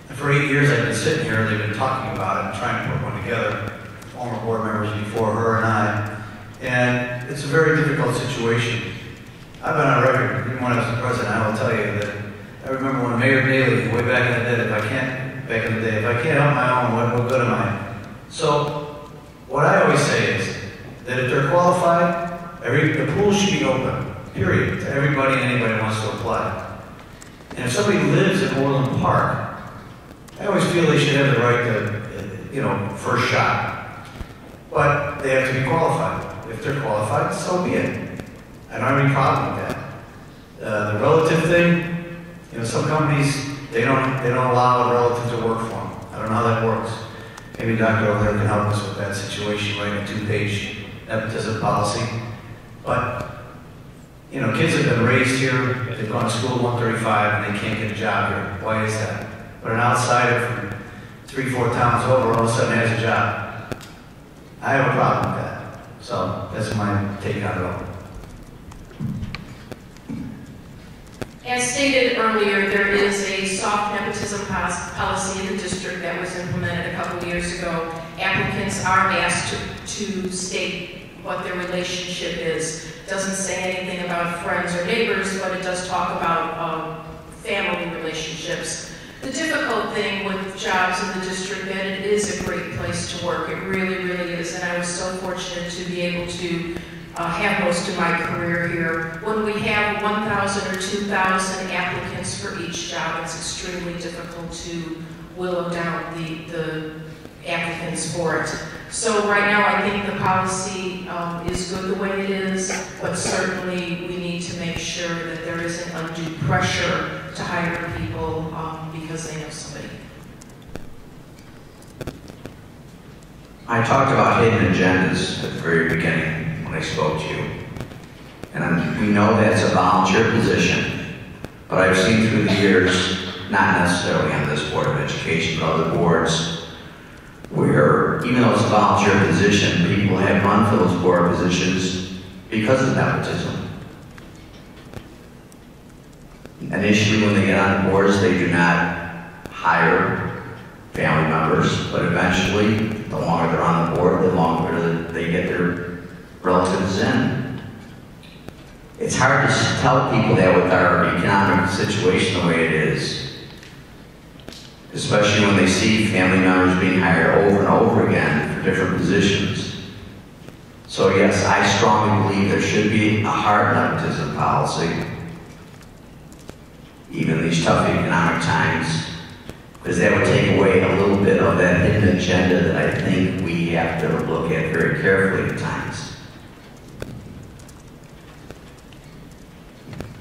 And for 8 years I've been sitting here, they've been talking about it and trying to put one together, former board members before her and I. And it's a very difficult situation. I've been on record, even when I was the president, I will tell you that I remember when Mayor Daley, way back in the day, if I can't help my own, what good am I? So, what I always say is that if they're qualified, the pool should be open, period, to everybody and anybody who wants to apply. And if somebody lives in Orland Park, I always feel they should have the right to, first shot. But they have to be qualified. If they're qualified, so be it. I don't have any problem with that. The relative thing, some companies, they don't allow a relative to work for them. I don't know how that works. Maybe Dr. over there can help us with that situation, writing a 2-page nepotism policy. But, kids have been raised here, they've gone to school at 135 and they can't get a job here. Why is that? But an outsider from 3-4 towns over all of a sudden has a job. I have a problem with that. So that's my take on it all. As stated earlier, there is a soft nepotism policy in the district that was implemented a couple of years ago. Applicants are asked to state what their relationship is. It doesn't say anything about friends or neighbors, but it does talk about family relationships. The difficult thing with jobs in the district is that it is a great place to work. It really, really is. And I was so fortunate to be able to have most of my career here. When we have 1,000 or 2,000 applicants for each job, it's extremely difficult to willow down the applicants for it. So right now I think the policy is good the way it is, but certainly we need to make sure that there isn't undue pressure to hire people because they know somebody. I talked about hidden agendas at the very beginning when I spoke to you. And we know that's a volunteer position, but I've seen through the years, not necessarily on this Board of Education, but other boards, where even though it's a volunteer position, people have run for those board positions because of nepotism. Initially, when they get on the boards, they do not hire family members, but eventually, the longer they're on the board, the longer they get their relatives in. It's hard to tell people that with our economic situation the way it is. Especially when they see family members being hired over and over again for different positions. So yes, I strongly believe there should be a hard nepotism policy. even these tough economic times, because that would take away a little bit of that hidden agenda that I think we have to look at very carefully at times.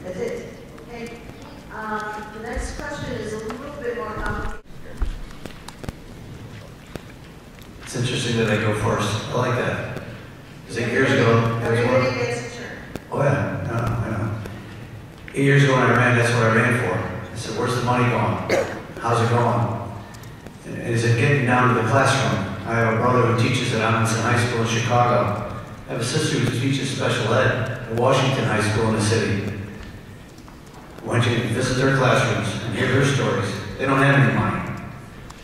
That's it. Okay. The next question is a little bit more complicated. It's interesting that I go first. I like that. Because 8 years ago, there was one. Everybody gets a turn. Oh yeah, I know. 8 years ago when I ran, that's what I ran for. I said, where's the money going? How's it going? And is it getting down to the classroom? I have a brother who teaches at Amundsen High School in Chicago. I have a sister who teaches special ed at Washington High School in the city. I want you to visit their classrooms and hear their stories. They don't have any money.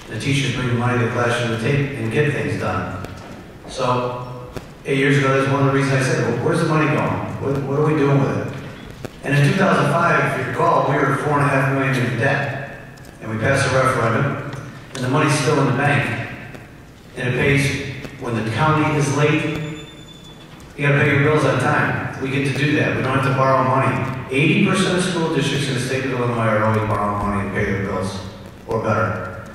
The teachers bring the money to the classroom to take and get things done. So 8 years ago, that's one of the reasons I said, well, where's the money going? What are we doing with it? And in 2005, if you recall, we were $4.5 million in debt. And we passed a referendum, and the money's still in the bank. And it pays, when the county is late, you gotta pay your bills on time. We get to do that. We don't have to borrow money. 80% of school districts in the state of Illinois are always borrowing money to pay their bills, or better.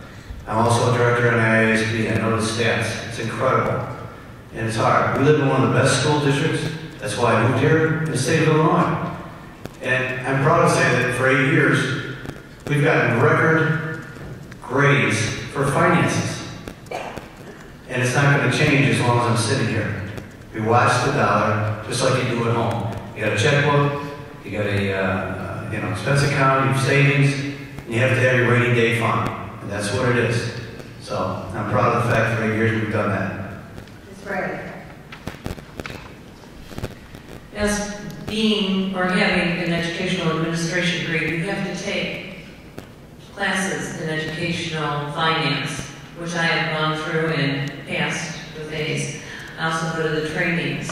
I'm also a director on IASB. I know the stats. It's incredible. And it's hard. We live in one of the best school districts. That's why I moved here in the state of Illinois. And I'm proud to say that for 8 years, we've gotten record grades for finances. And it's not going to change as long as I'm sitting here. We watch the dollar, just like you do at home. You got a checkbook, you got a expense account, you have savings, and you have to have your rainy day fund. And that's what it is. So I'm proud of the fact for 8 years we've done that. Ms. Bragg. As being or having an educational administration degree, you have to take classes in educational finance, which I have gone through and passed with A's. I also go to the trainings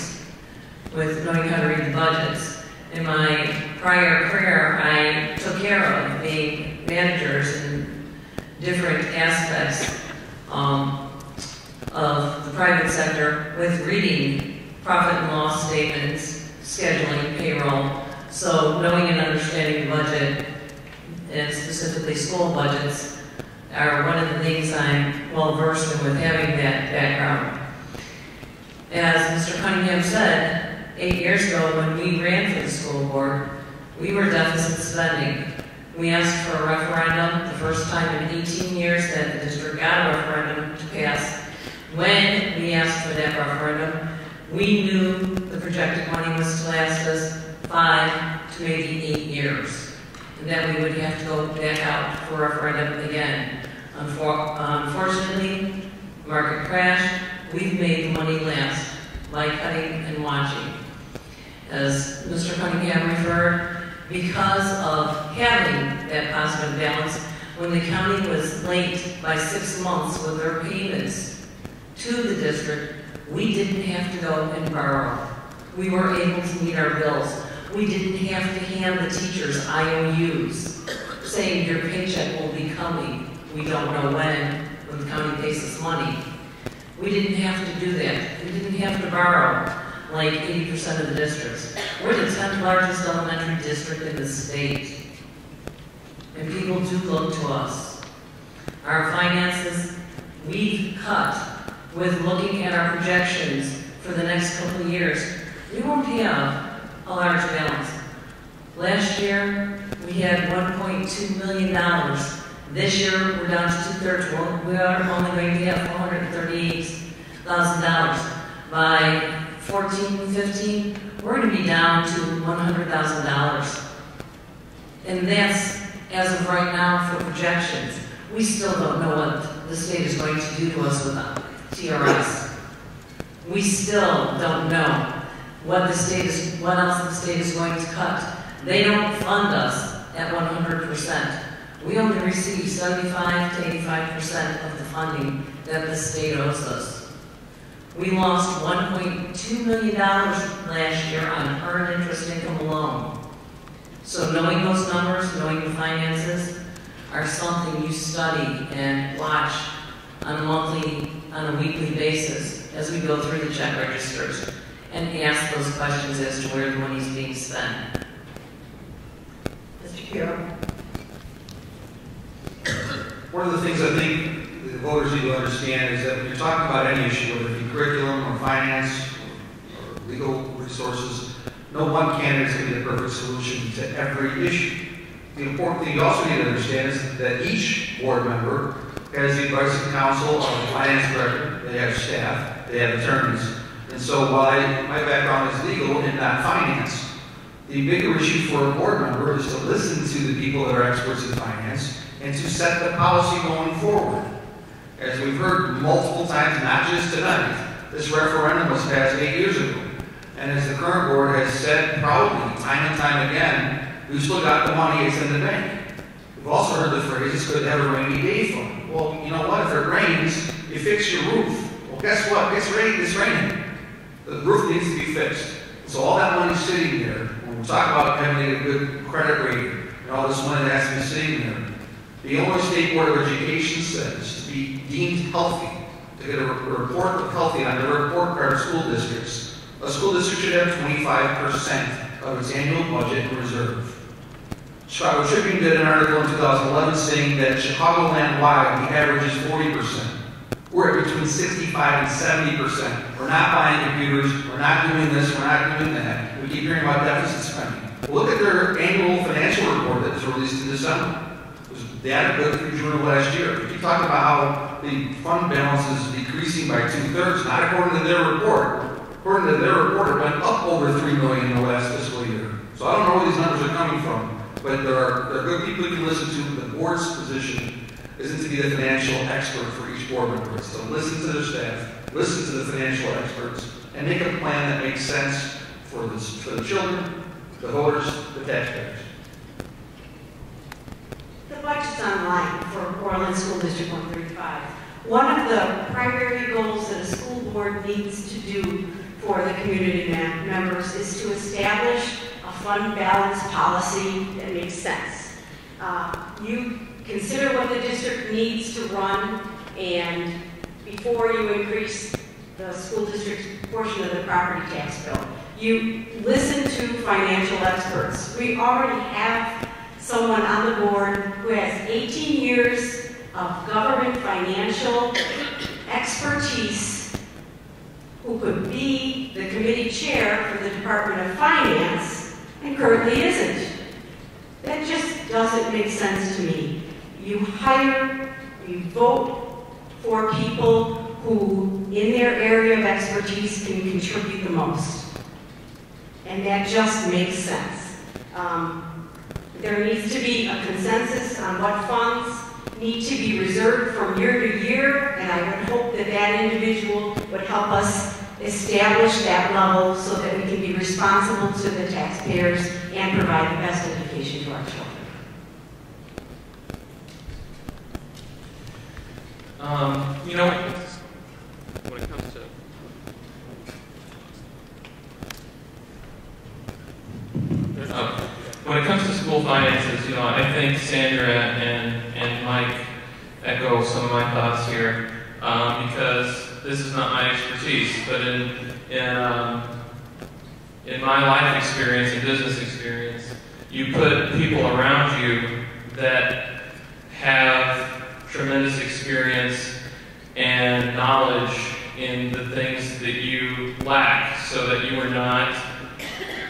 with knowing how to read the budgets. In my prior career, I took care of being managers in different aspects of the private sector with reading profit and loss statements, scheduling, payroll. So knowing and understanding the budget, and specifically school budgets, are one of the things I'm well versed in with having that background. As Mr. Cunningham said, 8 years ago when we ran for the school board, we were deficit spending. We asked for a referendum, the first time in 18 years that the district got a referendum to pass. When we asked for that referendum, we knew the projected money was to last us 5 to maybe 8 years, and that we would have to go back out for a referendum again. Unfortunately, the market crashed. We've made the money last by cutting and watching. As Mr. Cunningham referred, because of having that positive balance, when the county was late by 6 months with their payments to the district, we didn't have to go and borrow. We were able to meet our bills. We didn't have to hand the teachers IOUs saying your paycheck will be coming. We don't know when the county pays us money. We didn't have to do that. We didn't have to borrow like 80% of the districts. We're the 10th largest elementary district in the state. And people do look to us. Our finances, we've cut with looking at our projections for the next couple of years. We won't have a large balance. Last year, we had $1.2 million. This year, we're down to 2/3. We are only going to have $438,000. By 14-15, we're going to be down to $100,000. And that's, as of right now, for projections. We still don't know what the state is going to do to us without TRS. We still don't know what else the state is going to cut. They don't fund us at 100%. We only receive 75 to 85% of the funding that the state owes us. We lost $1.2 million last year on earned interest income alone. So knowing those numbers, knowing the finances, are something you study and watch on a weekly basis as we go through the check registers and ask those questions as to where the money's being spent. Mr. Carroll. One of the things I think the voters need to understand is that when you're talking about any issue, whether it be curriculum or finance or legal resources, no one candidate is going to be the perfect solution to every issue. The important thing you also need to understand is that each board member has the advice of counsel of the finance director, they have staff, they have attorneys. And so while my background is legal and not finance, the bigger issue for a board member is to listen to the people that are experts in finance and to set the policy going forward. As we've heard multiple times, not just tonight, this referendum was passed 8 years ago. And as the current board has said proudly, time and time again, we've still got the money, it's in the bank. We've also heard the phrase, it's good to have a rainy day fund. Well, you know what, if it rains, you fix your roof. Well, guess what, it's raining. The roof needs to be fixed. So all that money's sitting there. When we talk about having a good credit rating, and all this money that has to be sitting there, the Illinois State Board of Education says to be deemed healthy, to get a report of healthy on the report card of school districts, a school district should have 25% of its annual budget in reserve. Chicago Tribune did an article in 2011 saying that Chicagoland-wide, the average is 40%. We're at between 65 and 70%. We're not buying computers, we're not doing this, we're not doing that. We keep hearing about deficit spending. Well, look at their annual financial report that was released in December. It was data good through June of last year. We keep talking about how the fund balance is decreasing by 2/3, not according to their report. According to their report, it went up over $3 million in the last fiscal year. So I don't know where these numbers are coming from, but there are good people you can listen to. The board's position isn't to be the financial expert for each board member. It's to listen to their staff, listen to the financial experts, and make a plan that makes sense for the children, the voters, the taxpayers. The budget's online for Orland School District 135. One of the primary goals that a school board needs to do for the community members is to establish a fund balance policy that makes sense. You consider what the district needs to run, and before you increase the school district's portion of the property tax bill, you listen to financial experts. We already have someone on the board who has 18 years of government financial expertise, who could be the committee chair for the Department of Finance and currently isn't. That just doesn't make sense to me. You hire, you vote for people who, in their area of expertise, can contribute the most. And that just makes sense. There needs to be a consensus on what funds need to be reserved from year to year, and I would hope that that individual would help us establish that level so that we can be responsible to the taxpayers and provide the best education to our children. You know, when it comes to when it comes to school finances, you know, I think Sandra and Mike echo some of my thoughts here, because this is not my expertise, but in my life experience and business experience, you put people around you that have tremendous experience and knowledge in the things that you lack, so that you are not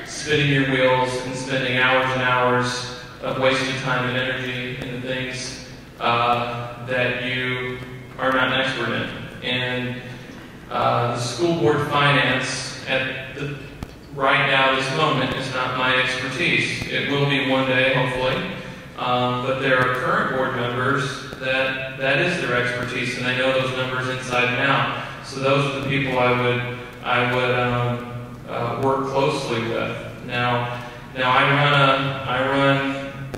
spinning your wheels and spending hours and hours of wasted time and energy in the things that you are not an expert in. And the school board finance right now, this moment, is not my expertise. It will be one day, hopefully. But there are current board members that is their expertise, and they know those numbers inside and out. So those are the people I would work closely with. Now I run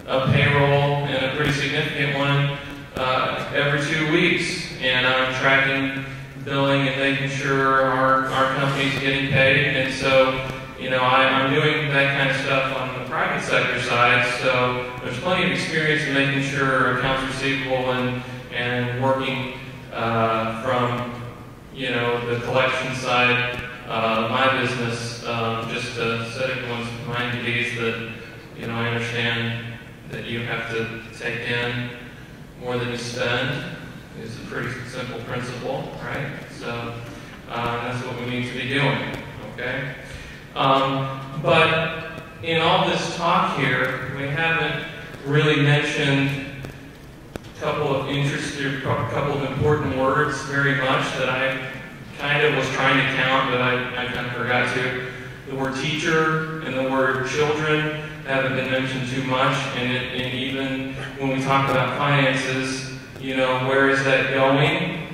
a payroll, and a pretty significant one, every 2 weeks, and I'm tracking billing and making sure our company's getting paid. And so, you know, I'm doing that kind of stuff on the private sector side, so there's plenty of experience in making sure accounts receivable and working from, you know, the collection side of my business, just to set everyone's mind at ease that, you know, I understand that you have to take in more than you spend. It's a pretty simple principle, right? So that's what we need to be doing, okay? But in all this talk here, we haven't really mentioned a couple of important words very much that I kind of was trying to count, but I kind of forgot to. The word teacher and the word children haven't been mentioned too much, and even when we talk about finances, you know, where is that going?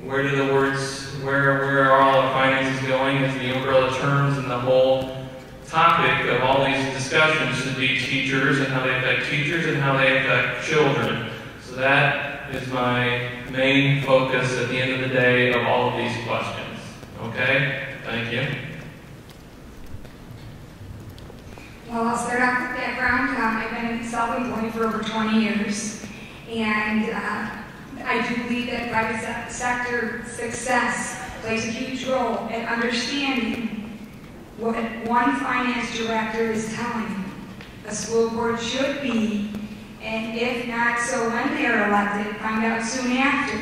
Where do the words, where are all the finances going as the umbrella terms, and the whole topic of all these discussions should be teachers and how they affect teachers and how they affect children. So that is my main focus at the end of the day of all of these questions. Okay? Thank you. Well, I'll start off with background. I've been self-employed for over 20 years, and I do believe that private sector success plays a huge role in understanding what one finance director is telling a school board should be, and if not so when they are elected, find out soon after.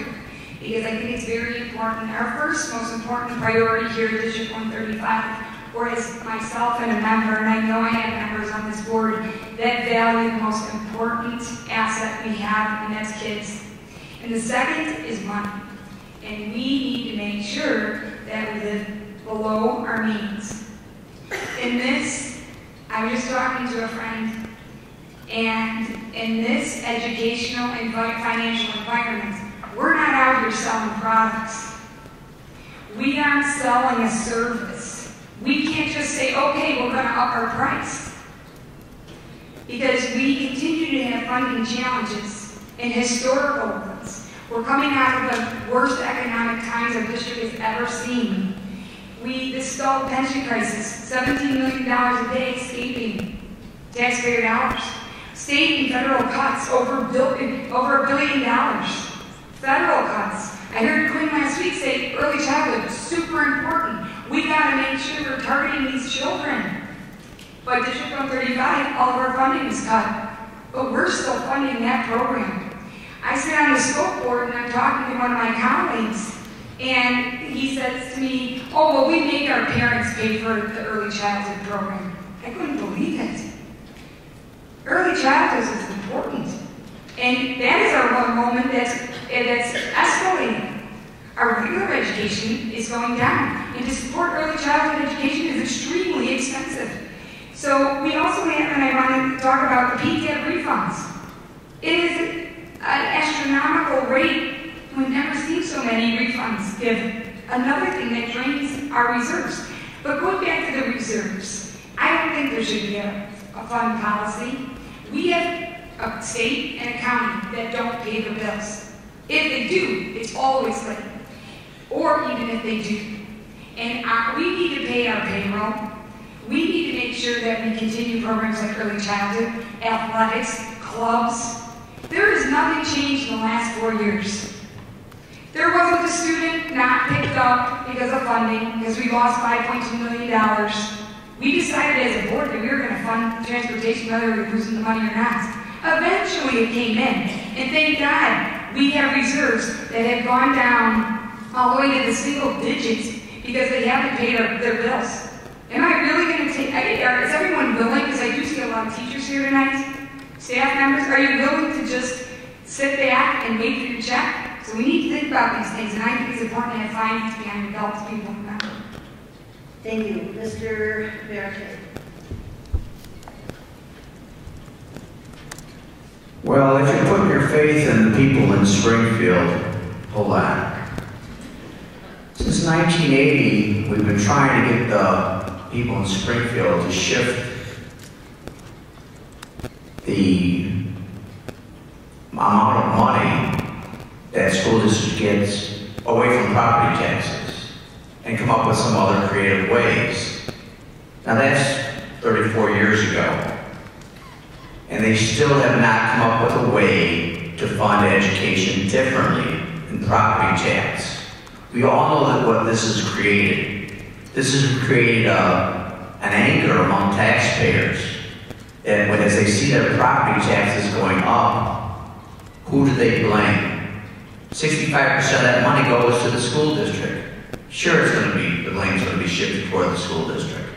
Because I think it's very important. Our first most important priority here at District 135, or as myself and a member, and I know I have members on this board that value the most important asset we have, and that's kids. And the second is money. And we need to make sure that we live below our means. In this, I was just talking to a friend, and in this educational and financial environment, we're not out here selling products. We aren't selling a service. We can't just say, okay, we're going to up our price. Because we continue to have funding challenges and historical ones. We're coming out of the worst economic times our district has ever seen. This stalled pension crisis, $17 million a day escaping taxpayer dollars. State and federal cuts, over $1 billion. Federal cuts. I heard Quinn last week say early childhood is super important. We got to make sure we're targeting these children. By District 135, all of our funding is cut, but we're still funding that program. I sit on the school board and I'm talking to one of my colleagues, and he says to me, oh, well, we make our parents pay for the early childhood program. I couldn't believe it. Early childhood is important. And that is our one moment that's escalating. Our regular education is going down. And to support early childhood education is extremely expensive. So we also have, and I want to talk about the PTAB refunds. It is an astronomical rate. We've never seen so many refunds given. Another thing that drains our reserves. But going back to the reserves, I don't think there should be a fund policy. We have a state and a county that don't pay their bills. If they do, it's always late. Or even if they do. And we need to pay our payroll. We need to make sure that we continue programs like early childhood, athletics, clubs. There has nothing changed in the last 4 years. There wasn't a student not picked up because of funding, because we lost $5.2 million. We decided as a board that we were going to fund transportation whether we were losing the money or not. Eventually it came in, and thank God we have reserves that have gone down all the way to the single digits because they haven't paid their bills. Am I really going to take, is everyone willing, because I do see a lot of teachers here tonight, staff members, are you willing to just sit back and wait for your check? So we need to think about these things, and I think it's important to have finance behind the belt people remember. Thank you. Mr. Maratea. Well, if you put your faith in the people in Springfield, hold on. Since 1980, we've been trying to get the people in Springfield to shift the amount of money that school district gets away from property taxes and come up with some other creative ways. Now that's 34 years ago. And they still have not come up with a way to fund education differently than property tax. We all know that what this has created. This has created an anger among taxpayers that as they see their property taxes going up, who do they blame? 65% of that money goes to the school district. Sure, the blame's going to be shifted toward the school district.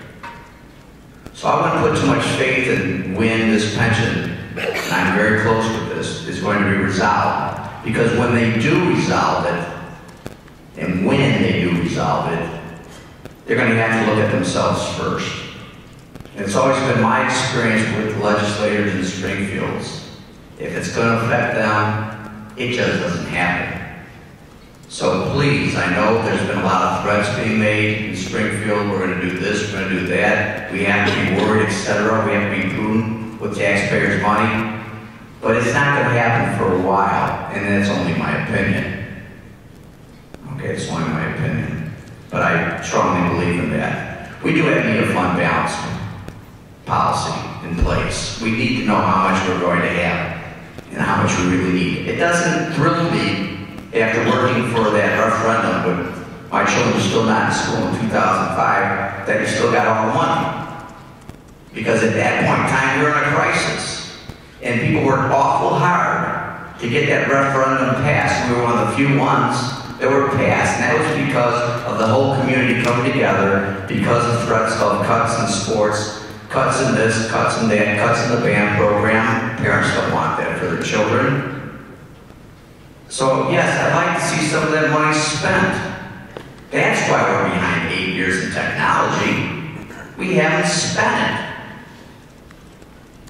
So I wouldn't put too much faith in when this pension, and I'm very close with this, is going to be resolved. Because when they do resolve it, and when they do resolve it, they're going to have to look at themselves first. And it's always been my experience with legislators in Springfield. If it's going to affect them, it just doesn't happen. So please, I know there's been a lot of threats being made in Springfield. We're going to do this, we're going to do that. We have to be worried, etc. We have to be prudent with taxpayers' money. But it's not going to happen for a while, and that's only my opinion. Okay, it's only my opinion. But I strongly believe in that. We do need a fund balance policy in place. We need to know how much we're going to have and how much we really need. It doesn't thrill me after working for that referendum when my children were still not in school in 2005 that you still got all the money. Because at that point in time, we were in a crisis. And people worked awful hard to get that referendum passed. We were one of the few ones that were passed. And that was because of the whole community coming together, because of threats of cuts in sports, cuts in this, cuts in that, cuts in the band program. Parents don't want that for their children. So yes, I'd like to see some of that money spent. That's why we're behind 8 years in technology. We haven't spent it.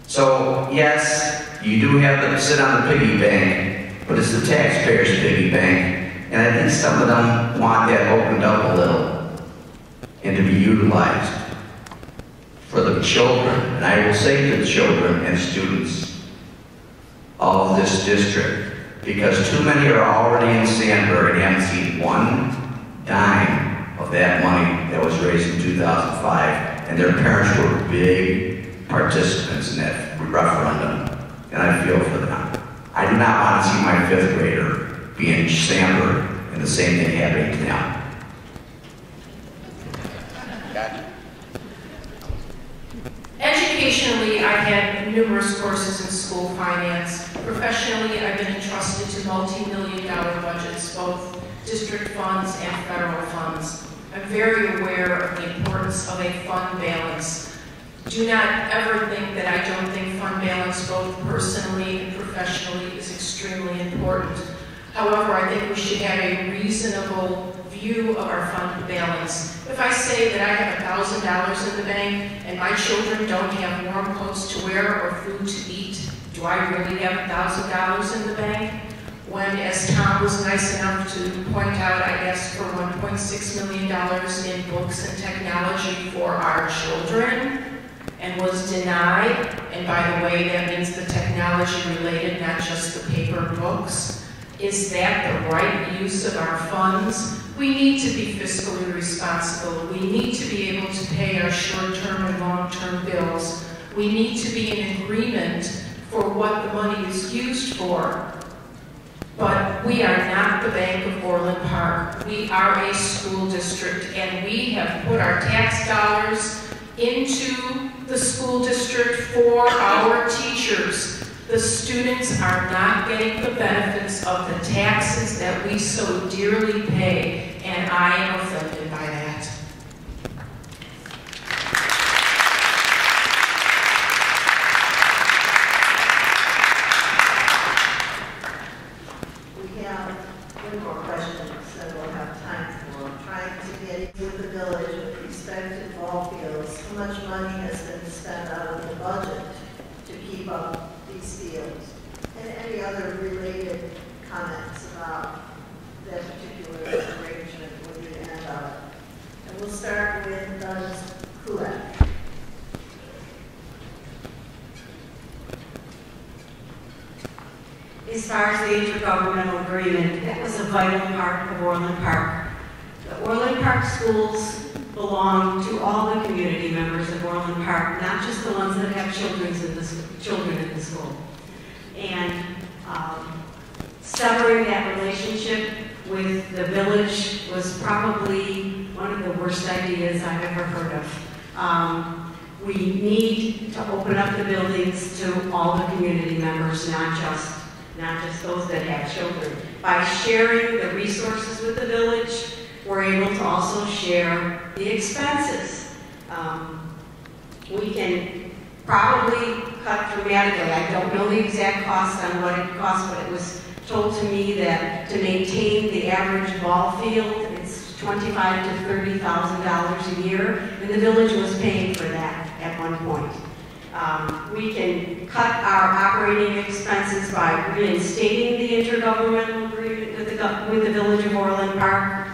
So yes, you do have to sit on the piggy bank, but it's the taxpayers' piggy bank. And I think some of them want that opened up a little and to be utilized for the children. And I will say to the children and students of this district, because too many are already in Sandburg and haven't seen one dime of that money that was raised in 2005, and their parents were big participants in that referendum, and I feel for them. I do not want to see my 5th grader be in Sandburg and the same thing happening to them. Educationally, I've had numerous courses in school finance. Professionally, I've been entrusted to multi-million-dollar budgets, both district funds and federal funds. I'm very aware of the importance of a fund balance. Do not ever think that I don't think fund balance, both personally and professionally, is extremely important. However, I think we should have a reasonable view of our fund balance. If I say that I have $1,000 in the bank and my children don't have warm clothes to wear or food to eat, do I really have $1,000 in the bank? When, as Tom was nice enough to point out, I asked for $1.6 million in books and technology for our children and was denied. And by the way, that means the technology related, not just the paper books. Is that the right use of our funds? We need to be fiscally responsible. We need to be able to pay our short-term and long-term bills. We need to be in agreement for what the money is used for. But we are not the Bank of Orland Park. We are a school district, and we have put our tax dollars into the school district for our teachers. The students are not getting the benefits of the taxes that we so dearly pay, and I am offended by that. We have one more question that we'll have time for. I'm trying to get into the village with respect to ball fields. How much money has been spent out of the budget to keep up these fields? And any other related comments about that particular arrangement with the end of it? And we'll start with Sandra Kulak. As far as the intergovernmental agreement, that was a vital part of Orland Park. The Orland Park schools belong to all the community members of Orland Park, not just the ones that have children in the school. And severing that relationship with the village was probably one of the worst ideas I've ever heard of. We need to open up the buildings to all the community members, not just not just those that have children. By sharing the resources with the village, we're able to also share the expenses. We can probably cut dramatically. I don't know the exact cost on what it costs, but it was told to me that to maintain the average ball field, it's $25,000 to $30,000 a year, and the village was paying for that at one point. We can cut our operating expenses by reinstating the intergovernmental agreement with the Village of Orland Park,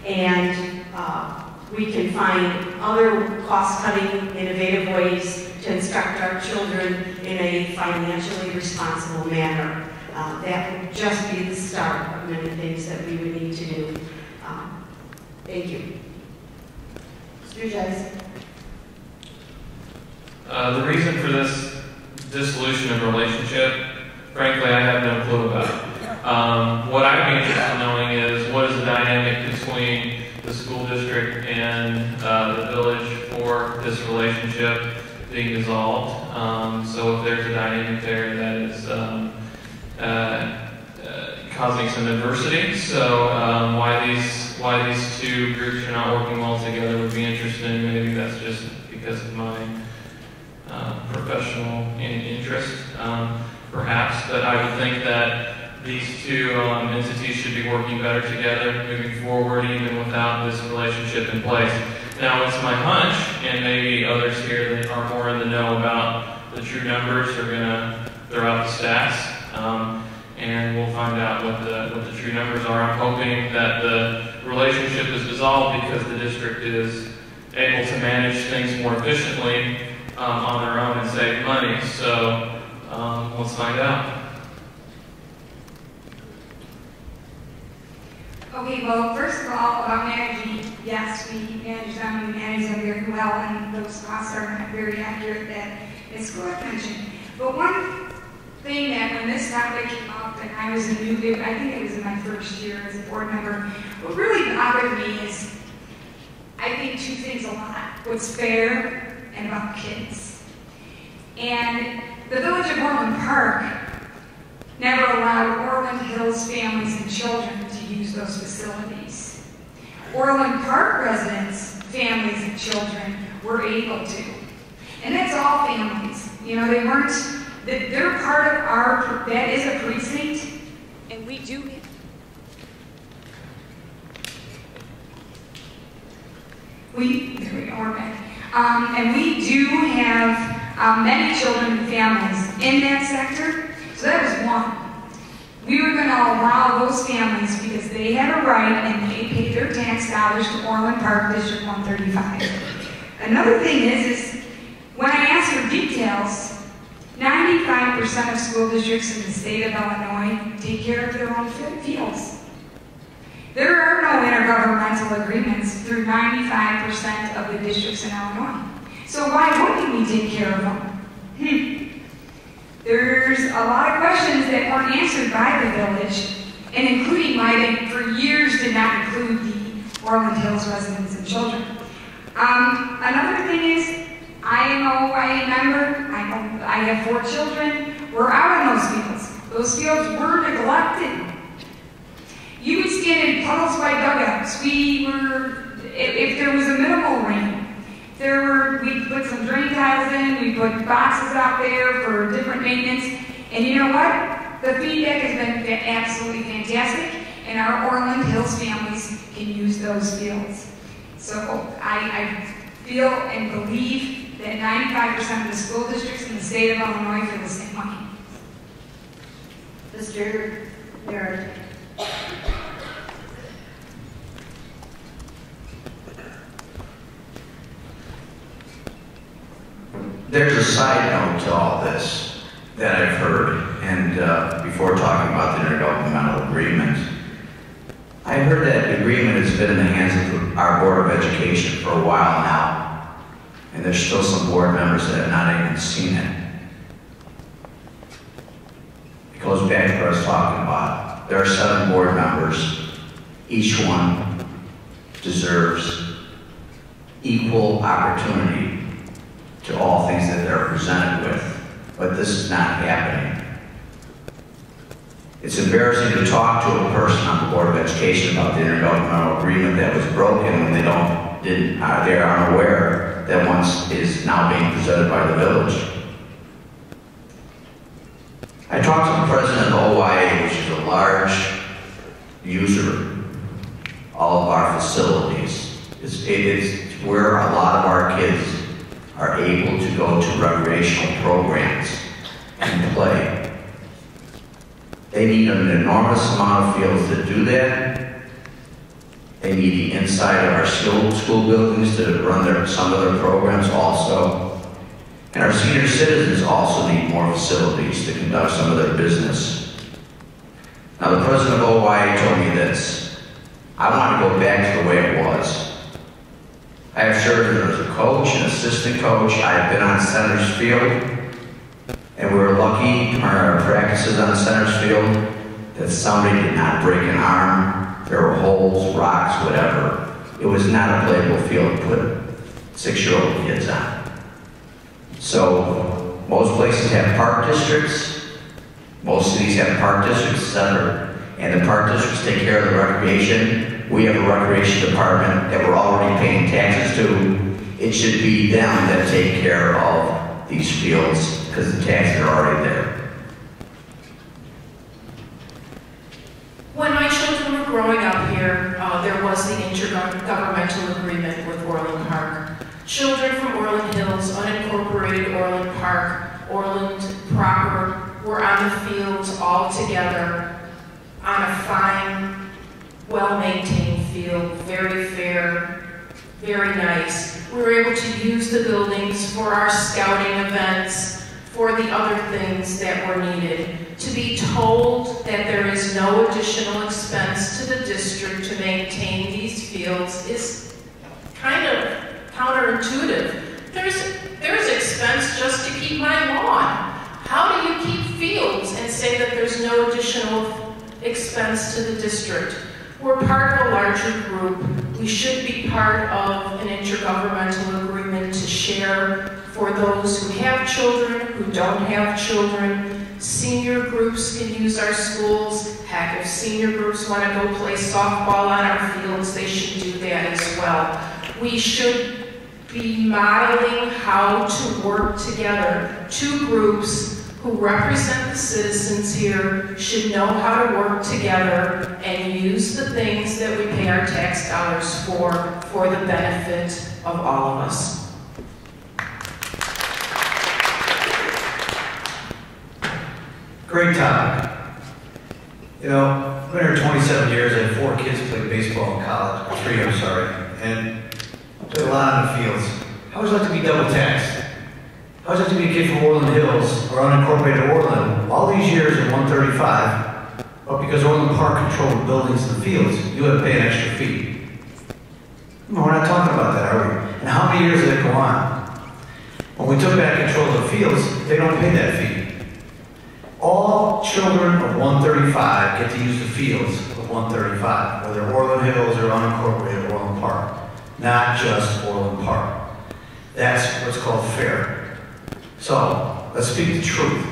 and we can find other cost-cutting, innovative ways to instruct our children in a financially responsible manner. That would just be the start of many things that we would need to do. Thank you. Mr. Jaisingh. The reason for this dissolution of relationship, frankly, I have no clue about. What I'd be interested in knowing is what is the dynamic between the school district and the village for this relationship being dissolved. So if there's a dynamic there that is causing some adversity, so why these two groups are not working well together would be interesting. Maybe that's just because of my professional interest, perhaps, but I would think that these two entities should be working better together moving forward, even without this relationship in place. Now, it's my hunch, and maybe others here that are more in the know about the true numbers are going to throw out the stats, and we'll find out what the true numbers are. I'm hoping that the relationship is dissolved because the district is able to manage things more efficiently on their own and save money. So let's find out. Okay, well, first of all, about managing, yes, we manage them, we manage them very well, and those costs are not very accurate that Ms. Kulak mentioned. But one thing that when this topic came up, and I was I think it was in my first year as a board member, what really bothered me is, I think two things a lot: what's fair and about kids. And the Village of Orland Park never allowed Orland Hills families and children to use those facilities. Orland Park residents, families and children were able to. And that's all families. You know, they weren't, they're part of our, that is a precinct. And we do, there we go, we're back. And we do have many children and families in that sector. So that was one. We were going to allow those families because they had a right and they paid their tax dollars to Orland Park District 135. Another thing is when I asked for details, 95% of school districts in the state of Illinois take care of their own fields. There are no intergovernmental agreements through 95% of the districts in Illinois. So why wouldn't we take care of them? There's a lot of questions that weren't answered by the village, and including why they, for years, did not include the Orland Hills residents and children. Another thing is, I know I remember, I have 4 children, we're out in those fields. Those fields were neglected. You would stand in puddles by dugouts. We were, if there was a minimal rain, we'd put some drain tiles in, we put boxes out there for different maintenance, and you know what? The feedback has been absolutely fantastic, and our Orland Hills families can use those fields. So I feel and believe that 95% of the school districts in the state of Illinois feel the same way. Mr. Maratea. There's a side note to all this that I've heard, and before talking about the intergovernmental agreement, I heard that agreement has been in the hands of our Board of Education for a while now, and there's still some board members that have not even seen it. It goes back to what I was talking about. There are 7 board members. Each one deserves equal opportunity to all things that they're presented with, but this is not happening. It's embarrassing to talk to a person on the Board of Education about the intergovernmental agreement that was broken when they aren't aware that once is now being presented by the village. I talked to the president of OIA, which is a large user of all of our facilities. It's where a lot of our kids are able to go to recreational programs and play. They need an enormous amount of fields to do that. They need the inside of our school buildings to run some of their programs also. And our senior citizens also need more facilities to conduct some of their business. Now, the president of OIA told me this: I want to go back to the way it was. I have served as a coach, an assistant coach. I've been on Center's Field, and we were lucky during our practices on Center's Field that somebody did not break an arm. There were holes, rocks, whatever. It was not a playable field to put 6-year-old kids on. So most places have park districts. Most cities have park districts, etc. And the park districts take care of the recreation. We have a recreation department that we're already paying taxes to. It should be them that take care of these fields because the taxes are already there. When my children were growing up here, there was the intergovernmental agreement with Orland Park. Children from Orland Hills, unincorporated Orland Park, Orland proper, were on the fields all together on a fine, well-maintained field, very fair, very nice. We were able to use the buildings for our scouting events, for the other things that were needed. To be told that there is no additional expense to the district to maintain these fields is kind of counterintuitive. There's expense just to keep my lawn. How do you keep fields and say that there's no additional expense to the district? We're part of a larger group. We should be part of an intergovernmental agreement to share for those who have children, who don't have children. Senior groups can use our schools. Heck, if senior groups want to go play softball on our fields, they should do that as well. We should be modeling how to work together. Two groups who represent the citizens here should know how to work together and use the things that we pay our tax dollars for the benefit of all of us. Great topic. You know, I've been here 27 years. I had 4 kids play baseball in college, 3, I'm sorry, and played a lot on the fields. How would you like to be double taxed? How would you like to be a kid from Orland Hills or unincorporated Orland all these years at 135, but because Orland Park controlled the buildings and the fields, you had to pay an extra fee? No, we're not talking about that, are we? And how many years did it go on? When we took back control of the fields, they don't pay that fee. All children of 135 get to use the fields of 135, whether Orland Hills or unincorporated Orland Park, not just Orland Park. That's what's called fair. So, let's speak the truth.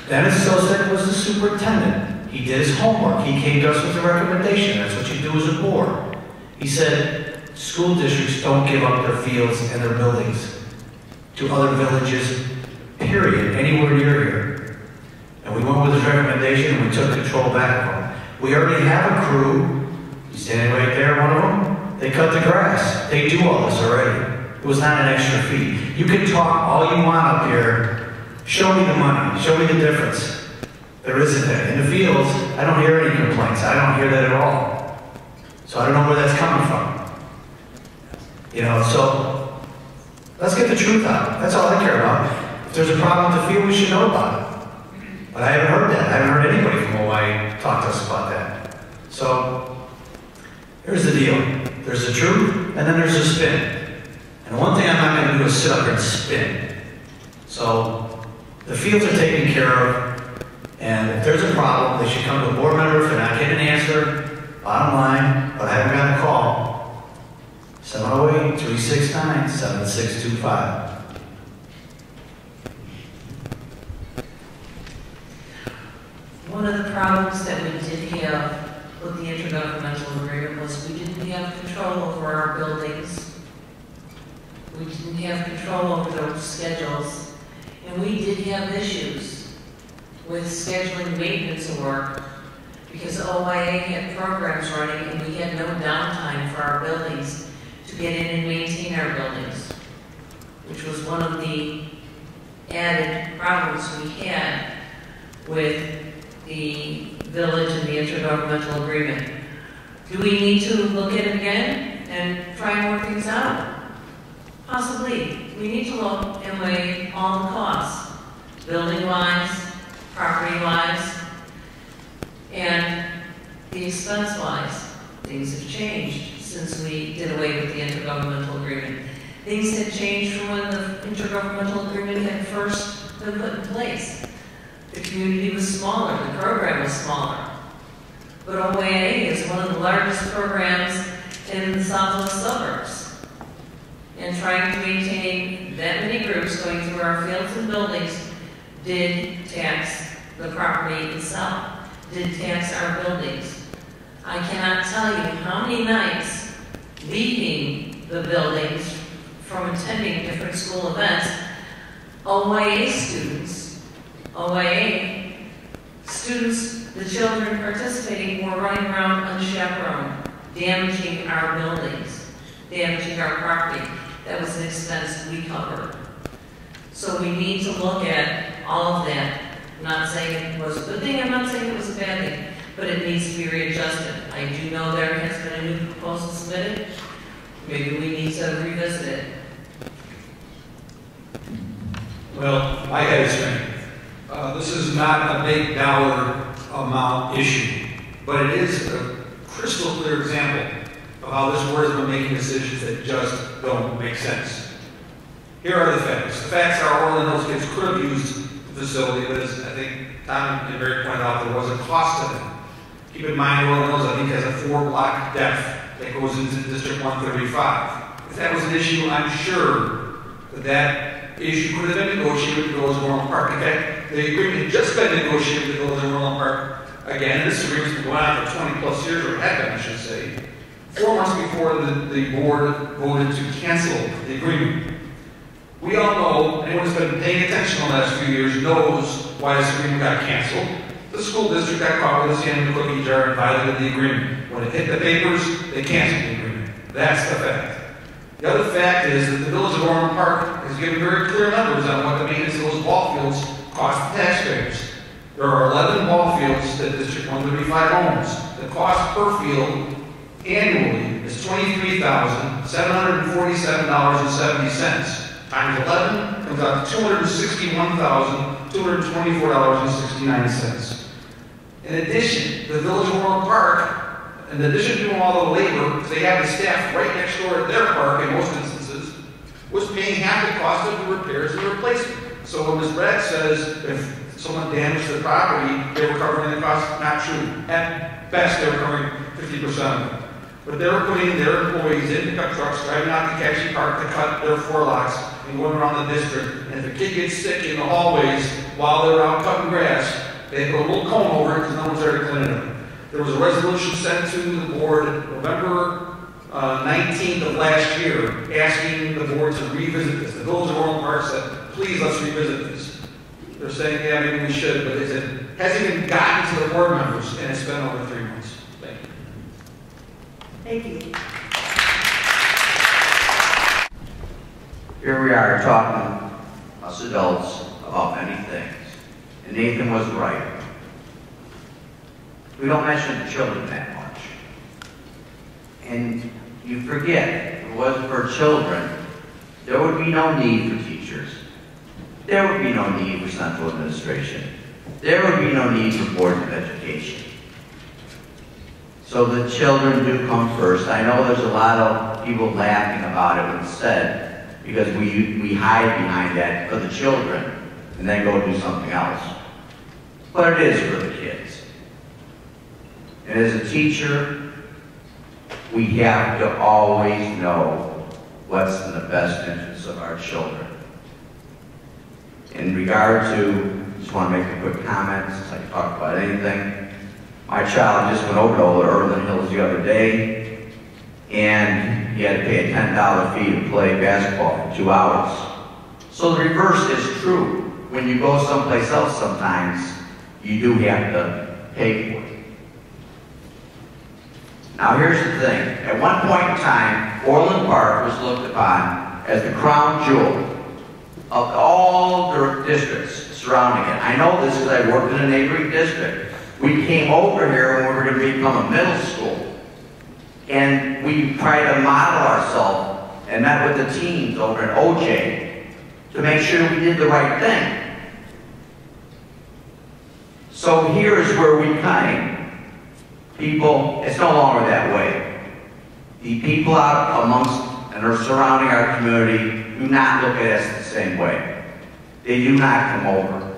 Dennis Sosek was the superintendent. He did his homework. He came to us with a recommendation. That's what you do as a board. He said, school districts don't give up their fields and their buildings to other villages, period, anywhere near here. And we went with his recommendation and we took control back of them. We already have a crew. He's standing right there, one of them. They cut the grass. They do all this already. It was not an extra fee. You can talk all you want up here. Show me the money. Show me the difference. There isn't any. In the fields, I don't hear any complaints. I don't hear that at all. So I don't know where that's coming from. You know, so let's get the truth out. That's all I care about. If there's a problem with the field, we should know about it. But I haven't heard that. I haven't heard anybody from Hawaii talk to us about that. So here's the deal. There's the truth, and then there's the spin. And one thing I'm not going to do is sit up here and spin. So the fields are taken care of, and if there's a problem, they should come to a board member if they're not getting an answer. Bottom line, but I haven't gotten a call. 708-369-7625. one of the problems that we did have with the intergovernmental agreement was we didn't have control over our buildings. We didn't have control over those schedules. And we did have issues with scheduling maintenance of work because OIA had programs running and we had no downtime for our buildings to get in and maintain our buildings, which was one of the added problems we had with the village and the intergovernmental agreement. Do we need to look at it again and try and work things out? Possibly. We need to look and weigh all the costs, building-wise, property-wise, and the expense-wise. Things have changed since we did away with the intergovernmental agreement. Things had changed from when the intergovernmental agreement had first been put in place. The community was smaller, the program was smaller. But OIA is one of the largest programs in the southwest suburbs. And trying to maintain that many groups going through our fields and buildings did tax the property itself, did tax our buildings. I cannot tell you how many nights leaving the buildings from attending different school events, OIA students, the children participating were running around unchaperoned, damaging our buildings, damaging our property. That was an expense we covered. So we need to look at all of that. I'm not saying it was a good thing, I'm not saying it was a bad thing, but it needs to be readjusted. I do know there has been a new proposal submitted. Maybe we need to revisit it. Well, my head is straight. This is not a big dollar amount issue, but it is a crystal clear example of how this board has been making decisions that just don't make sense. Here are the facts. The facts are Orland and those kids could have used the facility, but as I think Tom and Barry pointed out, there was a cost to them. Keep in mind, Orland Hills, I think, has a 4-block depth that goes into District 135. If that was an issue, I'm sure that issue could have been negotiated with the Village of Orland Park. In fact, the agreement had just been negotiated with the Village of Orland Park. Again, this agreement's been going on for 20 plus years, or had been, I should say. 4 months before the board voted to cancel the agreement. We all know, anyone who's been paying attention in the last few years knows why this agreement got canceled. The school district got caught with its hand in the cookie jar and violated the agreement. When it hit the papers, they canceled the agreement. That's the fact. The other fact is that the Village of Orland Park has given very clear numbers on what the maintenance of those ball fields cost the taxpayers. There are 11 ball fields that District 135 owns. The cost per field annually is $23,747.70. Times 11 comes out to $261,224.69. In addition, the Village of Orland Park, in addition to doing all the labor, because they have the staff right next door at their park in most instances, was paying half the cost of the repairs and replacement. So when Ms. Bragg says if someone damaged the property, they were covering the cost, not true. At best, they were covering 50% of it. But they were putting their employees in pickup trucks, driving out to Cashy Park to cut their 4 lots and going around the district. And if a kid gets sick in the hallways while they're out cutting grass, they put a little cone over it because no one's there to clean it up. There was a resolution sent to the board November 19th of last year asking the board to revisit this. The Village of Orland Park said, please let's revisit this. They're saying, yeah, maybe we should, but they said, it hasn't even gotten to the board members, and it's been over 3 months. Thank you. Thank you. Here we are talking, us adults, about many things. And Nathan was right. We don't mention the children that much. And you forget, if it wasn't for children, there would be no need for teachers. There would be no need for central administration. There would be no need for boards of education. So the children do come first. I know there's a lot of people laughing about it when it's said, because we hide behind that for the children and then go do something else. But it is for the kids. And as a teacher, we have to always know what's in the best interest of our children. In regard to just want to make a quick comment since I can talk about anything. My child just went over to Orland Hills the other day, and he had to pay a $10 fee to play basketball for 2 hours. So the reverse is true. When you go someplace else sometimes, you do have to pay for it. Now here's the thing. At one point in time, Orland Park was looked upon as the crown jewel of all the districts surrounding it. I know this because I worked in a neighboring district. We came over here when we were going to become a middle school. And we tried to model ourselves and met with the teams over in OJ to make sure we did the right thing. So here's where we came. People, it's no longer that way. The people out amongst and are surrounding our community do not look at us the same way. They do not come over.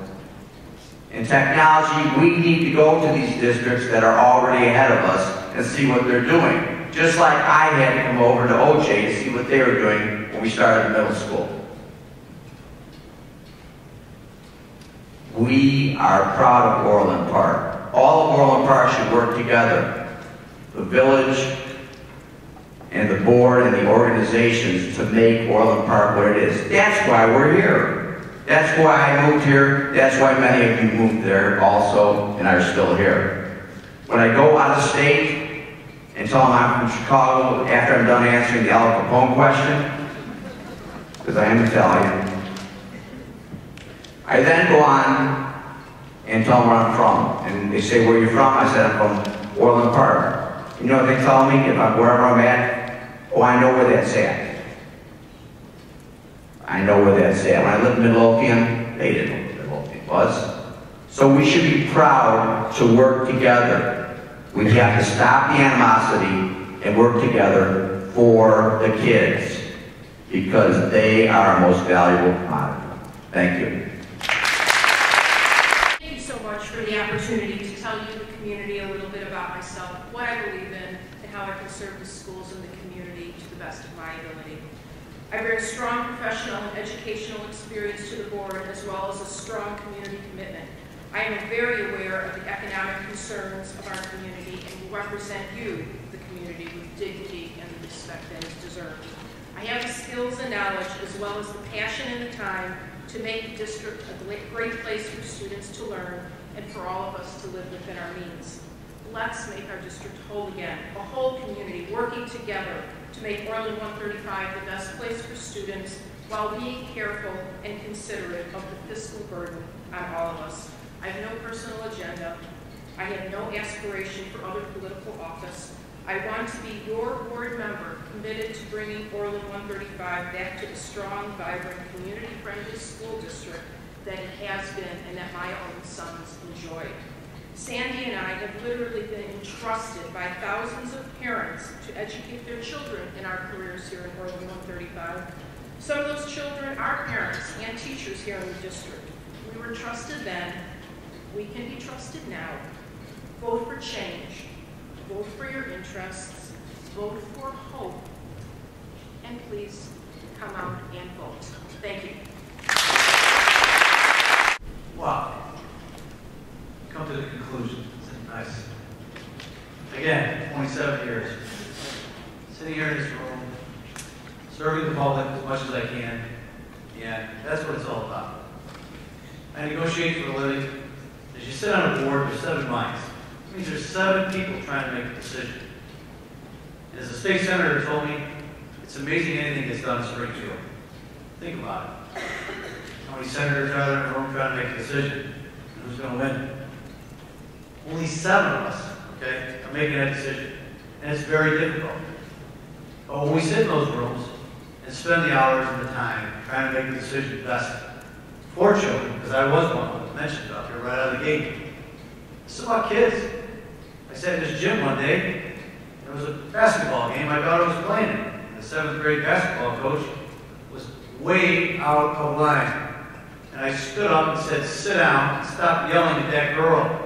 In technology, we need to go to these districts that are already ahead of us and see what they're doing. Just like I had to come over to OJ to see what they were doing when we started middle school. We are proud of Orland Park. All of Orland Park should work together. The village and the board and the organizations to make Orland Park what it is. That's why we're here. That's why I moved here. That's why many of you moved there also and are still here. When I go out of state and tell them I'm from Chicago after I'm done answering the Al Capone question, because I am Italian, I then go on and tell them where I'm from. And they say, where are you from? I said, I'm from Orland Park. You know what they tell me if I'm wherever I'm at? Oh, I know where that's at. I know where that's at. When I lived in Midlothian, they didn't know where Midlothian was. So we should be proud to work together. We have to stop the animosity and work together for the kids because they are our most valuable commodity. Thank you. For the opportunity to tell you, the community, a little bit about myself, what I believe in, and how I can serve the schools and the community to the best of my ability. I bring strong professional and educational experience to the board, as well as a strong community commitment. I am very aware of the economic concerns of our community and will represent you, the community, with dignity and the respect that is deserved. I have the skills and knowledge, as well as the passion and the time to make the district a great place for students to learn and for all of us to live within our means. Let's make our district whole again, a whole community working together to make Orland 135 the best place for students while being careful and considerate of the fiscal burden on all of us. I have no personal agenda. I have no aspiration for other political office. I want to be your board member committed to bringing Orland 135 back to the strong, vibrant, community-friendly school district that it has been and that my own sons enjoy. Sandy and I have literally been entrusted by thousands of parents to educate their children in our careers here in Orland 135. Some of those children are parents and teachers here in the district. We were trusted then. We can be trusted now. Vote for change. Vote for your interests. Vote for hope. And please come out and vote. Thank you. Wow. Come to the conclusion. Nice. Again, 27 years. Sitting here in this room, serving the public as much as I can, and that's what it's all about. I negotiate for a living. As you sit on a board, there's 7 minds. It means there's 7 people trying to make a decision. And as the state senator told me, it's amazing anything gets done in Springfield. Think about it. How many senators are there in the room trying to make a decision? And who's going to win? Only 7 of us, okay, are making that decision. And it's very difficult. But when we sit in those rooms and spend the hours and the time trying to make the decision best for children, because I was one that mentioned up here right out of the gate, it's about kids. I sat in this gym one day, and it was a basketball game my daughter was playing in. And the 7th grade basketball coach was way out of line. And I stood up and said, sit down, and stop yelling at that girl.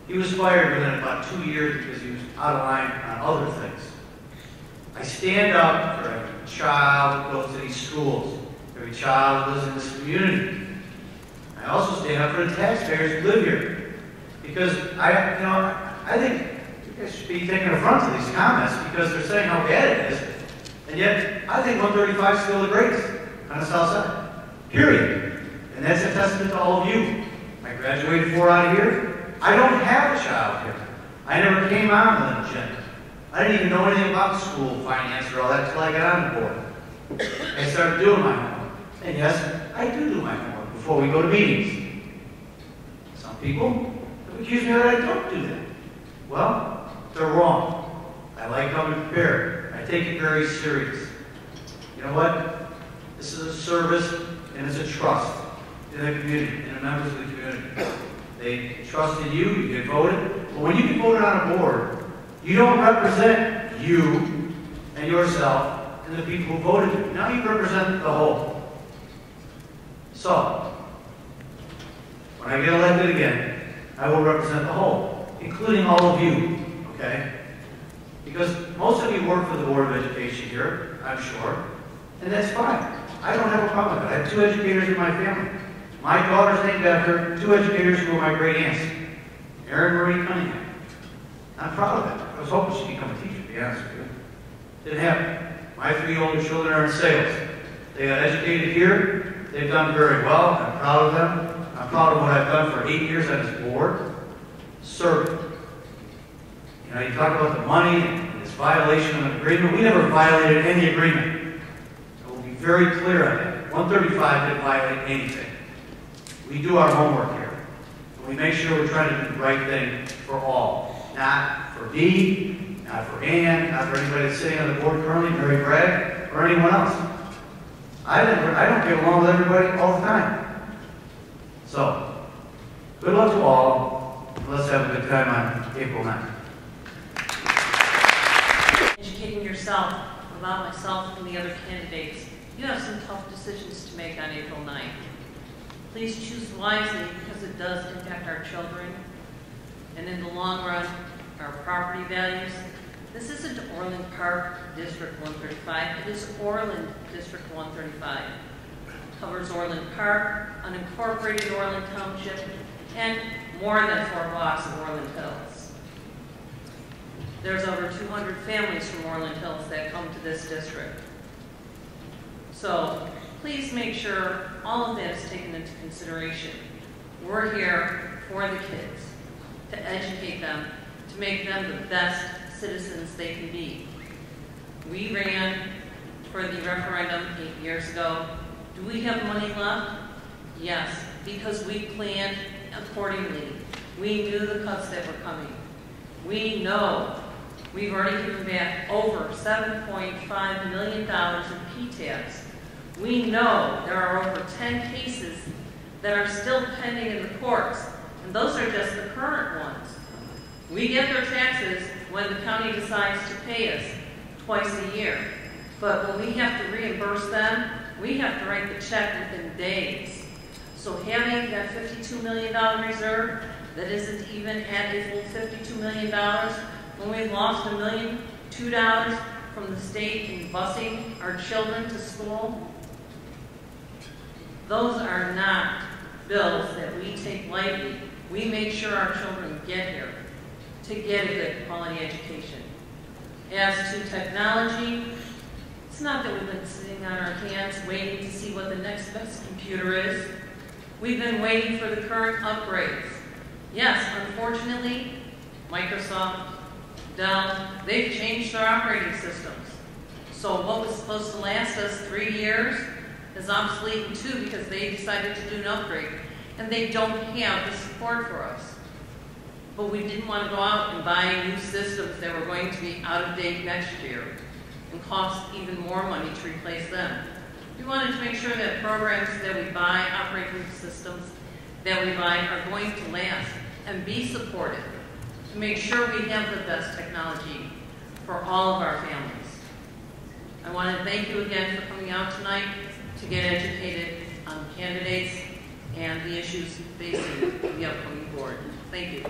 He was fired within about 2 years because he was out of line on other things. I stand up for every child who goes to these schools, every child who lives in this community. I also stand up for the taxpayers who live here. Because I think you guys should be taking affront to these comments because they're saying how bad it is. And yet, I think 135 is still the greatest on the south side. Period. And that's a testament to all of you. I graduated 4 out of here. I don't have a child here. I never came on the agenda. I didn't even know anything about school finance or all that until I got on the board. I started doing my homework. And yes, I do my homework before we go to meetings. Some people have accused me that I don't do that. Well, they're wrong. I like coming prepared. I take it very serious. You know what? This is a service and it's a trust in the community, in the members of the community. They trust in you, you get voted. But when you get voted on a board, you don't represent you and yourself and the people who voted you. Now you represent the whole. So, when I get elected again, I will represent the whole, including all of you, okay? Because most of you work for the Board of Education here, I'm sure, and that's fine. I don't have a problem with it. I have 2 educators in my family. My daughter's named after 2 educators who were my great aunts, Erin Marie Cunningham. I'm proud of it. I was hoping she'd become a teacher, to be honest with you. Didn't happen. My 3 older children are in sales. They got educated here. They've done very well. I'm proud of them. I'm proud of what I've done for 8 years on this board. Serving. You know, you talk about the money and this violation of an agreement. We never violated any agreement. I will be very clear on that. 135 didn't violate anything. We do our homework here. We make sure we're trying to do the right thing for all. Not for me, not for Ann, not for anybody that's sitting on the board currently, Mary Bragg, or anyone else. I don't get along with everybody all the time. So, good luck to all. Let's have a good time on April 9th. Educating yourself about myself and the other candidates, you have some tough decisions to make on April 9th. Please choose wisely because it does impact our children and in the long run, our property values. This isn't Orland Park District 135, it is Orland District 135. It covers Orland Park, unincorporated Orland Township, and more than 4 blocks of Orland Hills. There's over 200 families from Orland Hills that come to this district. So please make sure all of that is taken into consideration. We're here for the kids, to educate them, to make them the best citizens they can be. We ran for the referendum 8 years ago. Do we have money left? Yes, because we planned accordingly. We knew the cuts that were coming. We know we've already given back over $7.5 million in PTABs. We know there are over 10 cases that are still pending in the courts, and those are just the current ones. We get their taxes when the county decides to pay us twice a year. But when we have to reimburse them, we have to write the check within days. So having that $52 million reserve that isn't even at a full $52 million, when we lost $1.2 million from the state in busing our children to school, those are not bills that we take lightly. We make sure our children get here to get a good quality education. As to technology, it's not that we've been sitting on our hands waiting to see what the next best computer is. We've been waiting for the current upgrades. Yes, unfortunately, Microsoft, Dell, they've changed their operating systems. So what was supposed to last us 3 years is obsolete in 2 because they decided to do an upgrade. And they don't have the support for us. But we didn't want to go out and buy new systems that were going to be out of date next year and cost even more money to replace them. We wanted to make sure that programs that we buy, operating systems that we buy, are going to last and be supported to make sure we have the best technology for all of our families. I want to thank you again for coming out tonight to get educated on candidates and the issues facing the upcoming board. Thank you.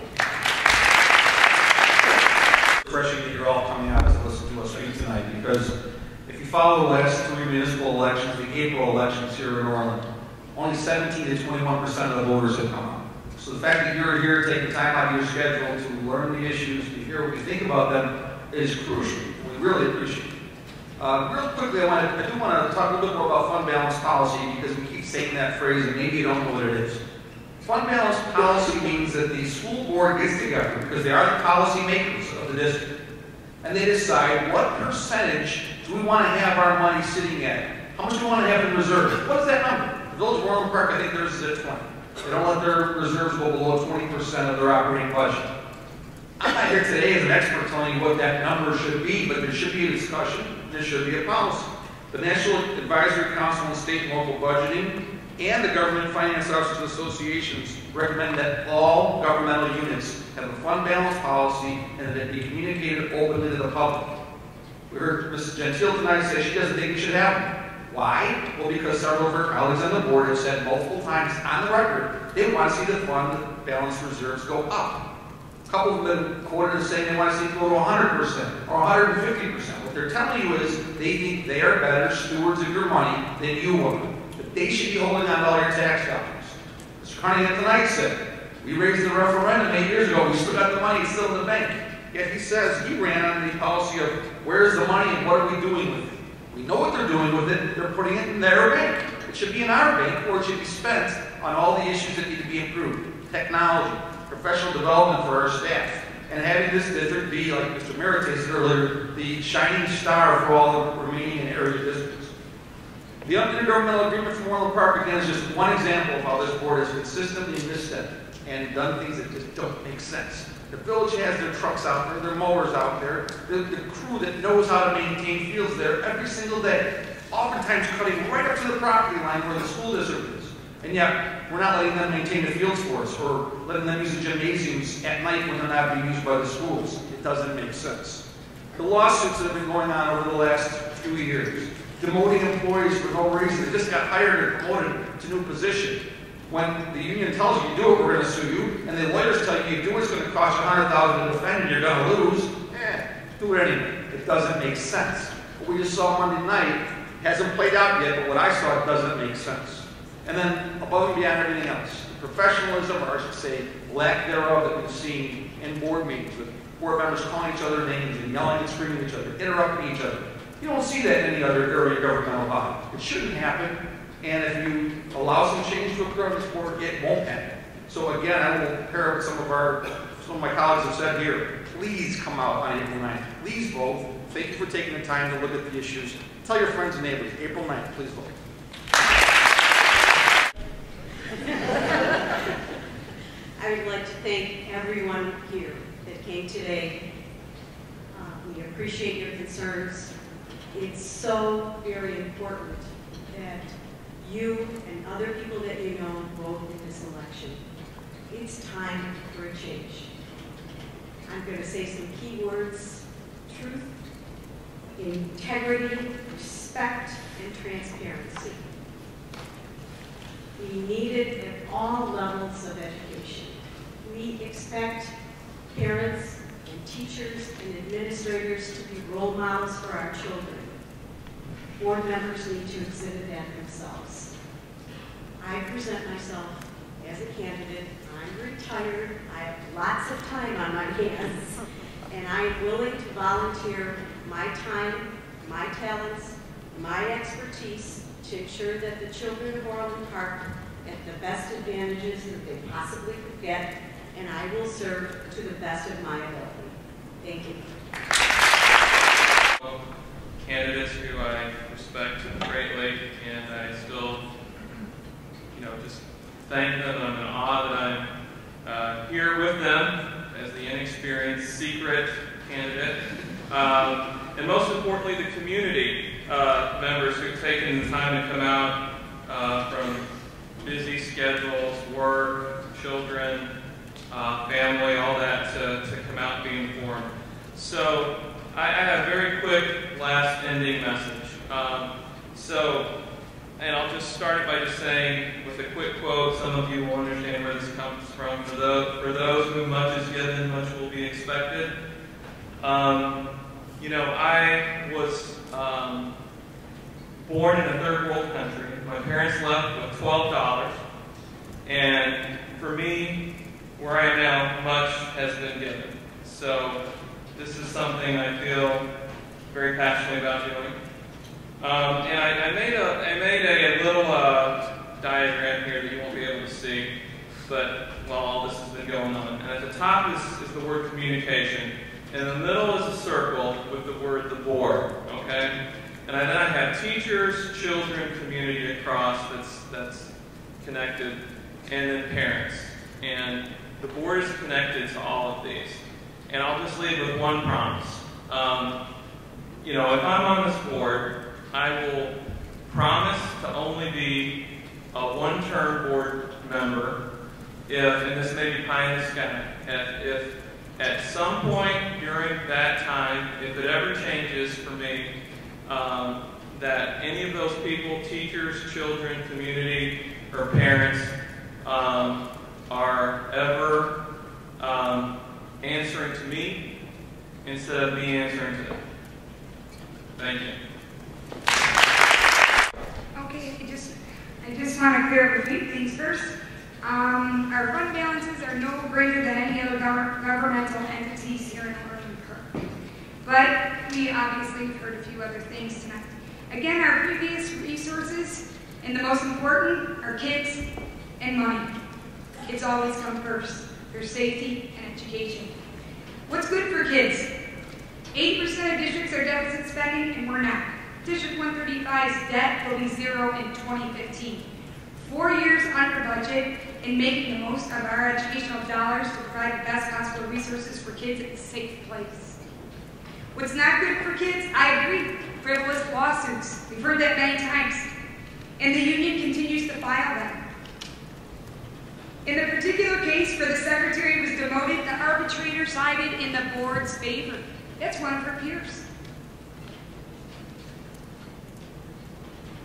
Refreshing that you're all coming out to listen to us speak tonight, because if you follow the last 3 municipal elections, the April elections here in Orland, only 17 to 21% of the voters have come out. So the fact that you're here taking time out of your schedule to learn the issues, to hear what we think about them, is crucial. We really appreciate it. Real quickly, I do want to talk a little bit more about fund balance policy, because we keep saying that phrase and maybe you don't know what it is. Fund balance policy means that the school board gets together, because they are the policy makers of the district, and they decide what percentage do we want to have our money sitting at. How much do we want to have in reserve? What is that number? The Village of Orland Park, I think theirs is at 20. They don't let their reserves go below 20% of their operating budget. I'm not here today as an expert telling you what that number should be, but there should be a discussion, there should be a policy. The National Advisory Council on State and Local Budgeting and the Government Finance Officers Associations recommend that all governmental units have a fund balance policy and that it be communicated openly to the public. We heard Mrs. Gentile tonight say she doesn't think we should have one. Why? Well, because several of her colleagues on the board have said multiple times on the record they want to see the fund balance reserves go up. A couple of them have been quoted as saying they want to see it go to 100% or 150%. What they're telling you is they think they are better stewards of your money than you are. That they should be holding on to all your tax dollars. Mr. Cunningham tonight said, we raised the referendum 8 years ago, we still got the money, it's still in the bank. Yet he says he ran on the policy of where's the money and what are we doing with it? We know what they're doing with it. They're putting it in their bank. It should be in our bank, or it should be spent on all the issues that need to be improved. Technology, professional development for our staff, and having this district be, like Mr. Maratea said earlier, the shining star for all the remaining area districts. The intergovernmental agreement from Orland Park, again, is just one example of how this board has consistently misstepped and done things that just don't make sense. The village has their trucks out there, their mowers out there, the crew that knows how to maintain fields there every single day, oftentimes cutting right up to the property line where the school district is. And yet, we're not letting them maintain the fields for us, or letting them use the gymnasiums at night when they're not being used by the schools. It doesn't make sense. The lawsuits that have been going on over the last few years, demoting employees for no reason, they just got hired and promoted to new positions. When the union tells you you do it, we're going to sue you, and the lawyers tell you you do it, it's going to cost you $100,000 to defend, and you're going to lose, do it anyway. It doesn't make sense. What we just saw Monday night hasn't played out yet, but what I saw, it doesn't make sense. And then, above and beyond everything else, the professionalism, or I should say, lack thereof that we've seen in board meetings, with board members calling each other names and yelling and screaming at each other, interrupting each other. You don't see that in any other area of governmental body. It shouldn't happen. And if you allow some change to occur on this board, it won't happen. So again, I will pair with some of my colleagues have said here, please come out on April 9th. Please vote. Thank you for taking the time to look at the issues. Tell your friends and neighbors, April 9th, please vote. I would like to thank everyone here that came today. We appreciate your concerns. It's so very important that you and other people that you know vote in this election. It's time for a change. I'm going to say some key words: truth, integrity, respect, and transparency. We need it at all levels of education. We expect parents and teachers and administrators to be role models for our children. Board members need to exhibit that themselves. I present myself as a candidate. I'm retired. I have lots of time on my hands, and I am willing to volunteer my time, my talents, my expertise to ensure that the children of Orland Park get the best advantages that they possibly could get, and I will serve to the best of my ability. Thank you. Candidates who I respect greatly, and I still, just thank them. I'm in awe that I'm here with them as the inexperienced secret candidate, and most importantly, the community members who've taken the time to come out from busy schedules, work, children, family, all that to come out and be informed. So I have a very quick last ending message. And I'll just start it by just saying, with a quick quote, some of you will understand where this comes from. For those whom much is given, much will be expected. I was born in a third world country. My parents left with $12, and for me, where I am now, much has been given. So this is something I feel very passionately about doing. And I made a little diagram here that you won't be able to see, but while all this has been going on. And at the top is the word communication. In the middle is a circle with the word the board, okay? And then I have teachers, children, community across that's connected, and then parents. And the board is connected to all of these. And I'll just leave with one promise. You know, if I'm on this board, I will promise to only be a one-term board member if, and this may be pie in the sky, if at some point during that time, if it ever changes for me, that any of those people, teachers, children, community, or parents, are ever answering to me instead of me answering to them. Thank you. Okay, I just want to clear up a few things first. Our fund balances are no greater than any other governmental entities here in Orland Park. But we obviously have heard a few other things tonight. Again, our previous resources, and the most important, are kids and money. Kids always come first. Their safety and education. What's good for kids? 8% of districts are deficit spending, and we're not. District 135's debt will be zero in 2015. 4 years under budget and making the most of our educational dollars to provide the best possible resources for kids at a safe place. What's not good for kids? I agree. Frivolous lawsuits. We've heard that many times. And the union continues to file them. In the particular case where the secretary was demoted, the arbitrator sided in the board's favor. That's one of her peers.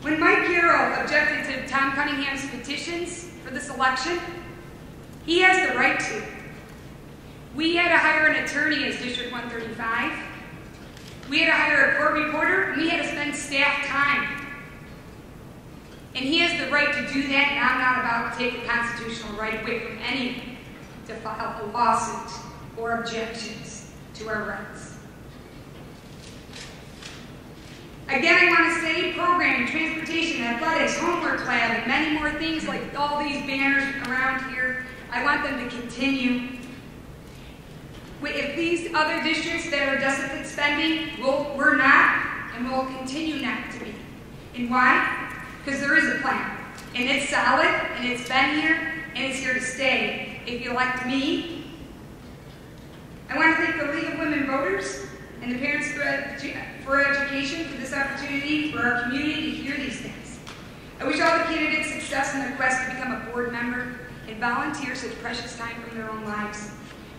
When Mike Carroll objected to Tom Cunningham's petitions for this election, he has the right to. We had to hire an attorney as District 135. We had to hire a court reporter, and we had to spend staff time. And he has the right to do that, and I'm not about to take a constitutional right away from anyone to file a lawsuit or objections to our rights. Again, I want to say programming, transportation, athletics, homework lab, and many more things like all these banners around here. I want them to continue. If these other districts that are deficit spending, we're not, and we'll continue not to be. And why? Because there is a plan. And it's solid, and it's been here, and it's here to stay. If you elect me, I want to thank the League of Women Voters and the Parents for Education for this opportunity for our community to hear these things. I wish all the candidates success in their quest to become a board member and volunteer such precious time from their own lives.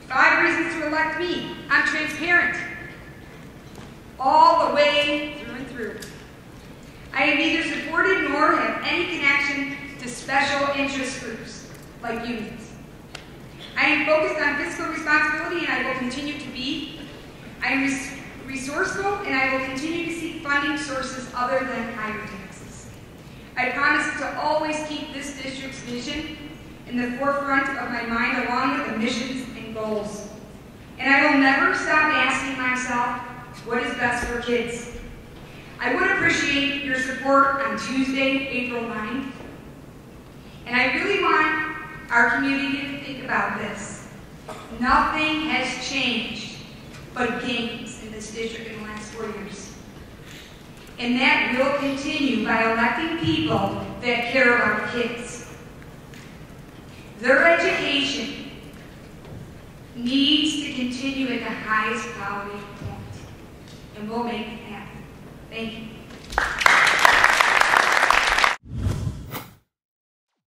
5 reasons to elect me. I'm transparent. All the way through and through. I have neither supported nor have any connection to special interest groups like unions. I am focused on fiscal responsibility, and I will continue to be. I am resourceful, and I will continue to seek funding sources other than higher taxes. I promise to always keep this district's vision in the forefront of my mind, along with the missions and goals. And I will never stop asking myself, what is best for kids? I would appreciate your support on Tuesday, April 9th. And I really want our community to think about this. Nothing has changed but gains in this district in the last 4 years. And that will continue by electing people that care about kids. Their education needs to continue at the highest quality point. And we'll make it happen. Thank you.